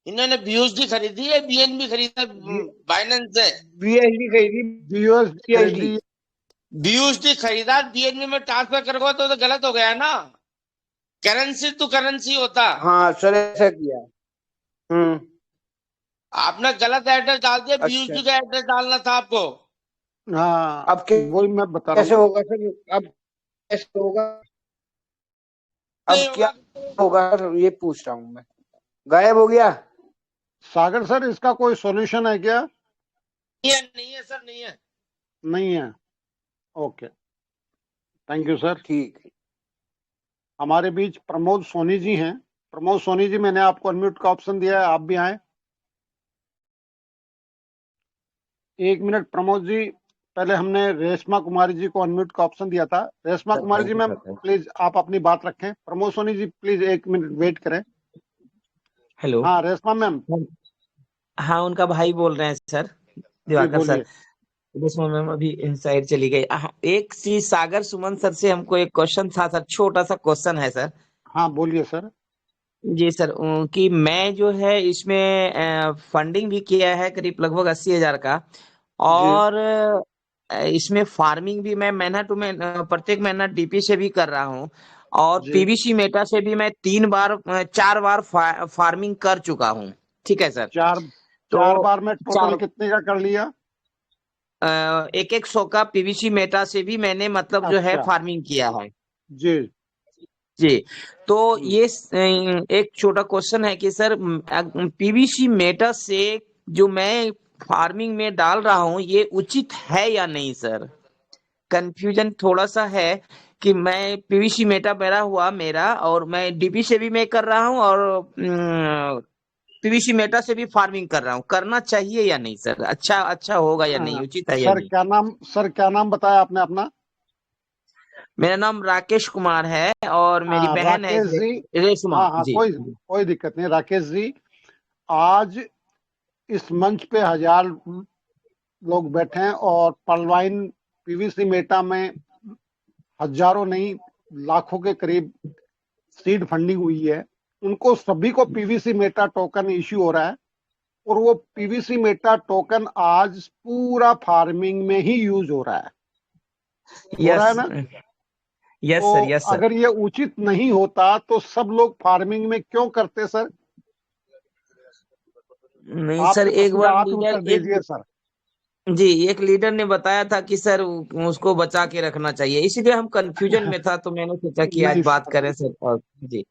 इन्होंने BUSD खरीदी है, BNB खरीदा बाइनेंस से? BSD खरीदी, BUSD खरीदा, BNB में ट्रांसफर करोगे तो गलत हो गया ना, करेंसी टू करेंसी होता। हाँ सर ऐसा किया। आपने गलत एड्रेस डाल दिया, BUSD का एड्रेस डालना था आपको। हाँ अब वही मैं बता रहा कैसे होगा सर? अब कैसे होगा? अब क्या होगा सर, ये पूछ रहा हूँ मैं। गायब हो गया सागर सर, इसका कोई सॉल्यूशन है क्या? नहीं है सर, नहीं है। नहीं है, ओके थैंक यू सर। ठीक है। हमारे बीच प्रमोद सोनी जी हैं। प्रमोद सोनी जी, मैंने आपको अनम्यूट का ऑप्शन दिया है, आप भी आए। 1 मिनट प्रमोद जी, पहले हमने रेशमा कुमारी जी को अनम्यूट का ऑप्शन दिया था। Reshma sir Kumari thank ji you ma'am sir, thank please आप अपनी बात रखें। Pramod Soni ji please 1 minute wait करें। हेलो। हाँ रेशमा मैम हाँ उनका भाई बोल रहे हैं सर, जी दिवाकर सर। बोलिए। रेशमा मैम अभी इनसाइड चली गई। एक चीज सागर सुमन सर से हमको एक क्वेश्चन था सर, छोटा सा क्वेश्चन है सर। हाँ बोलिए सर। जी सर, कि मैं जो है इसमें फंडिंग भी किया है करीब लगभग 80,000 का, जी और इसमें फार्मिंग भी मैं महीना टू महीना प्रत्येक महीना डीपी से भी कर रहा हूँ, और जी पीवीसी मेटा से भी मैं 4 बार फार्मिंग कर चुका हूँ। ठीक है सर। चार तो 4 बार में टोटल चार कितने का कर लिया? 100 का पीवीसी मेटा से भी मैंने मतलब जो है अच्छा फार्मिंग किया है। जी जी। तो हम्म, ये एक छोटा क्वेश्चन है कि सर पीवीसी मेटा से जो मैं फार्मिंग में डाल रहा हूँ ये उचित है या नहीं सर? कंफ्यूजन थोड़ा सा है कि मैं पीवीसी मेटा मेरा और मैं डीपी से भी मैं कर रहा हूँ, और पीवीसी मेटा से भी फार्मिंग कर रहा हूँ। करना चाहिए या नहीं सर? अच्छा अच्छा होगा या नहीं, उचित है या नहीं? सर क्या नाम बताया आपने अपना? मेरा नाम राकेश कुमार है और मेरी बहन है राकेश जी। रेशमा हाँ हाँ जी। कोई दिक्कत नहीं राकेश जी। आज इस मंच पे 1000 लोग बैठे हैं और पलवाइन पीवीसी मेटा में हजारों नहीं लाखों के करीब सीड फंडिंग हुई है। उनको सभी को पीवीसी मेटा टोकन इश्यू हो रहा है, और वो पीवीसी मेटा टोकन आज पूरा फार्मिंग में ही यूज हो रहा है। हो रहा है यस ना? यस तो सर, यस सर। अगर ये उचित नहीं होता तो सब लोग फार्मिंग में क्यों करते सर? नहीं आप सर, एक सीधा बार आप ही लीडर उत्तर दीजिए सर। जी एक लीडर ने बताया था कि सर उसको बचा के रखना चाहिए, इसीलिए हम कंफ्यूजन में था, तो मैंने सोचा कि आज नहीं बात सर, करें सर। और जी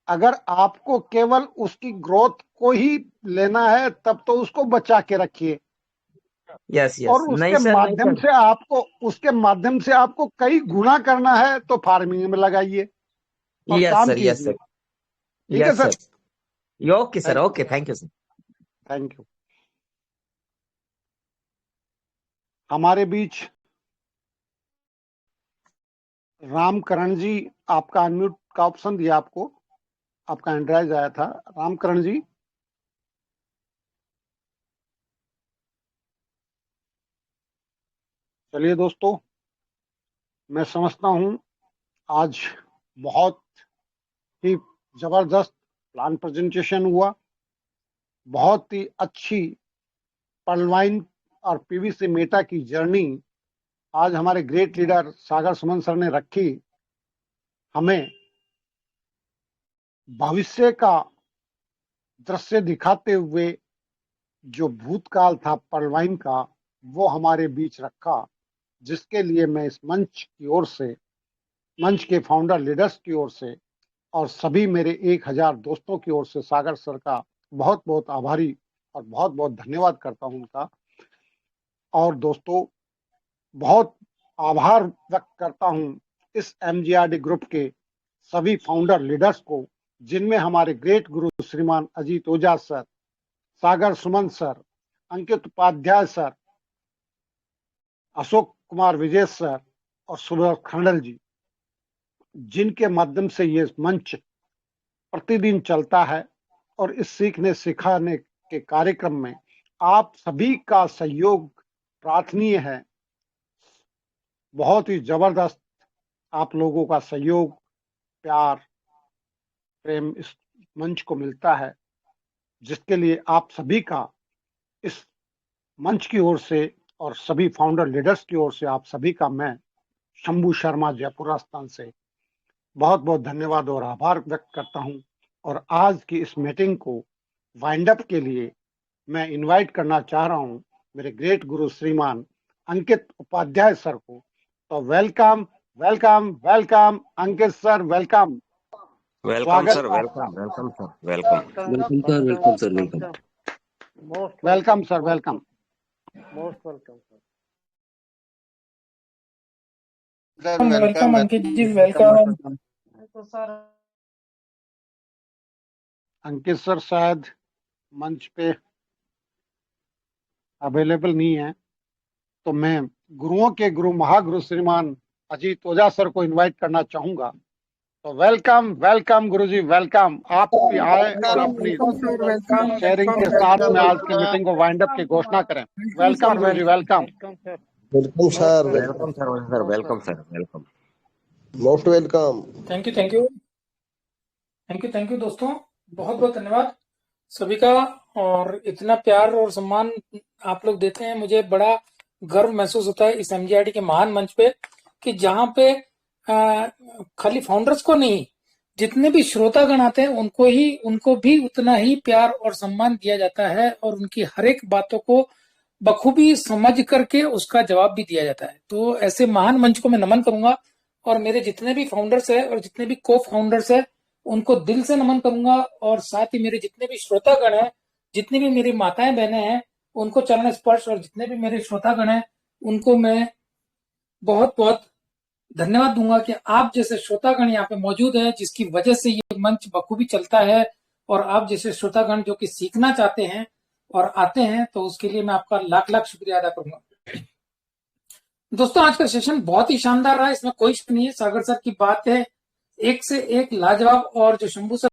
अगर आपको केवल उसकी ग्रोथ को ही लेना है तब तो उसको बचा के रखिए, यस यस, और नहीं सर, नहीं सर। उसके माध्यम से आपको कई गुना करना है तो फार्मिंग में लगाइए और यस काम सर, यस कीजिए। सर, ठीक है yes sir. Sir. Okay sir, thank okay, thank you sir. Thank you. हमारे बीच रामकरण जी, आपका अनम्यूट का ऑप्शन दिया आपको, आपका एंड्राइज आया था। रामकरण जी चलिए दोस्तों, मैं समझता हूं आज बहुत ही जबरदस्त प्लान प्रेजेंटेशन हुआ। बहुत ही अच्छी पलवाइन और पीवीसी मेटा की जर्नी आज हमारे ग्रेट लीडर सागर सुमन सर ने रखी। हमें भविष्य का दृश्य दिखाते हुए जो भूतकाल था पलवाइन का वो हमारे बीच रखा, जिसके लिए मैं इस मंच की ओर से, मंच के फाउंडर लीडर्स की ओर से और सभी मेरे 1000 दोस्तों की ओर से सागर सर का बहुत बहुत आभारी और बहुत बहुत धन्यवाद करता हूं उनका। और दोस्तों बहुत आभार व्यक्त करता हूं इस एमजीआरडी ग्रुप के सभी फाउंडर लीडर्स को, जिनमें हमारे ग्रेट गुरु श्रीमान अजीत ओझा सर, सागर सुमन सर, अंकित उपाध्याय सर, अशोक कुमार विजय सर और सुब्रत खंडल जी, जिनके माध्यम से ये मंच प्रतिदिन चलता है। और इस सीखने सिखाने के कार्यक्रम में आप सभी का सहयोग प्रार्थनीय है। बहुत ही जबरदस्त आप लोगों का सहयोग, प्यार, प्रेम इस मंच को मिलता है, जिसके लिए आप सभी का इस मंच की ओर से और सभी फाउंडर लीडर्स की ओर से आप सभी का मैं शंभू शर्मा जयपुर राजस्थान से बहुत बहुत धन्यवाद और आभार व्यक्त करता हूं। और आज की इस मीटिंग को वाइंड अप के लिए मैं इनवाइट करना चाह रहा हूं मेरे ग्रेट गुरु श्रीमान अंकित उपाध्याय सर को। तो welcome welcome welcome Ankit sir, welcome. Welcome स्वागत सर, है वेलकम आपका। Welcome sir, welcome. Welcome sir, welcome sir, welcome. Most welcome sir, welcome. Most welcome sir. Welcome Ankit ji, welcome. तो सर अंकित सर शायद मंच पे अवेलेबल नहीं है, तो मैं गुरुओं के गुरु महागुरु श्रीमान अजीत ओझा सर को इनवाइट करना चाहूंगा। तो वेलकम वेलकम गुरुजी, वेलकम। आप भी आए और अपनी शेयरिंग के साथ में आज की मीटिंग को वाइंड अप की घोषणा करें। Welcome Guruji, welcome. Welcome sir, welcome sir, welcome sir, welcome. Most welcome. Thank you thank you thank you thank you दोस्तों, बहुत बहुत धन्यवाद सभी का। और इतना प्यार और सम्मान आप लोग देते हैं, मुझे बड़ा गर्व महसूस होता है इस एमजीआरटी के महान मंच पे, कि जहां पे खाली फाउंडर्स को नहीं, जितने भी श्रोतागण आते हैं उनको भी उतना ही प्यार और सम्मान दिया जाता है और उनकी हर एक बातों को बखूबी समझ करके उसका जवाब भी दिया जाता है। तो ऐसे महान मंच को मैं नमन करूंगा और मेरे जितने भी फाउंडर्स है और जितने भी को फाउंडर्स है उनको दिल से नमन करूंगा। और साथ ही मेरे जितने भी श्रोतागण हैं, जितनी भी मेरी माताएं बहनें हैं, उनको चरण स्पर्श, और जितने भी मेरे श्रोतागण हैं उनको मैं बहुत बहुत धन्यवाद दूंगा कि आप जैसे श्रोतागण यहाँ पे मौजूद है, जिसकी वजह से ये मंच बखूबी चलता है। और आप जैसे श्रोतागण जो कि सीखना चाहते हैं और आते हैं, तो उसके लिए मैं आपका लाख लाख शुक्रिया अदा करूंगा। दोस्तों, आज का सेशन बहुत ही शानदार रहा, इसमें कोई शक नहीं है। सागर सर की बात है एक से एक लाजवाब, और जो शंभू सर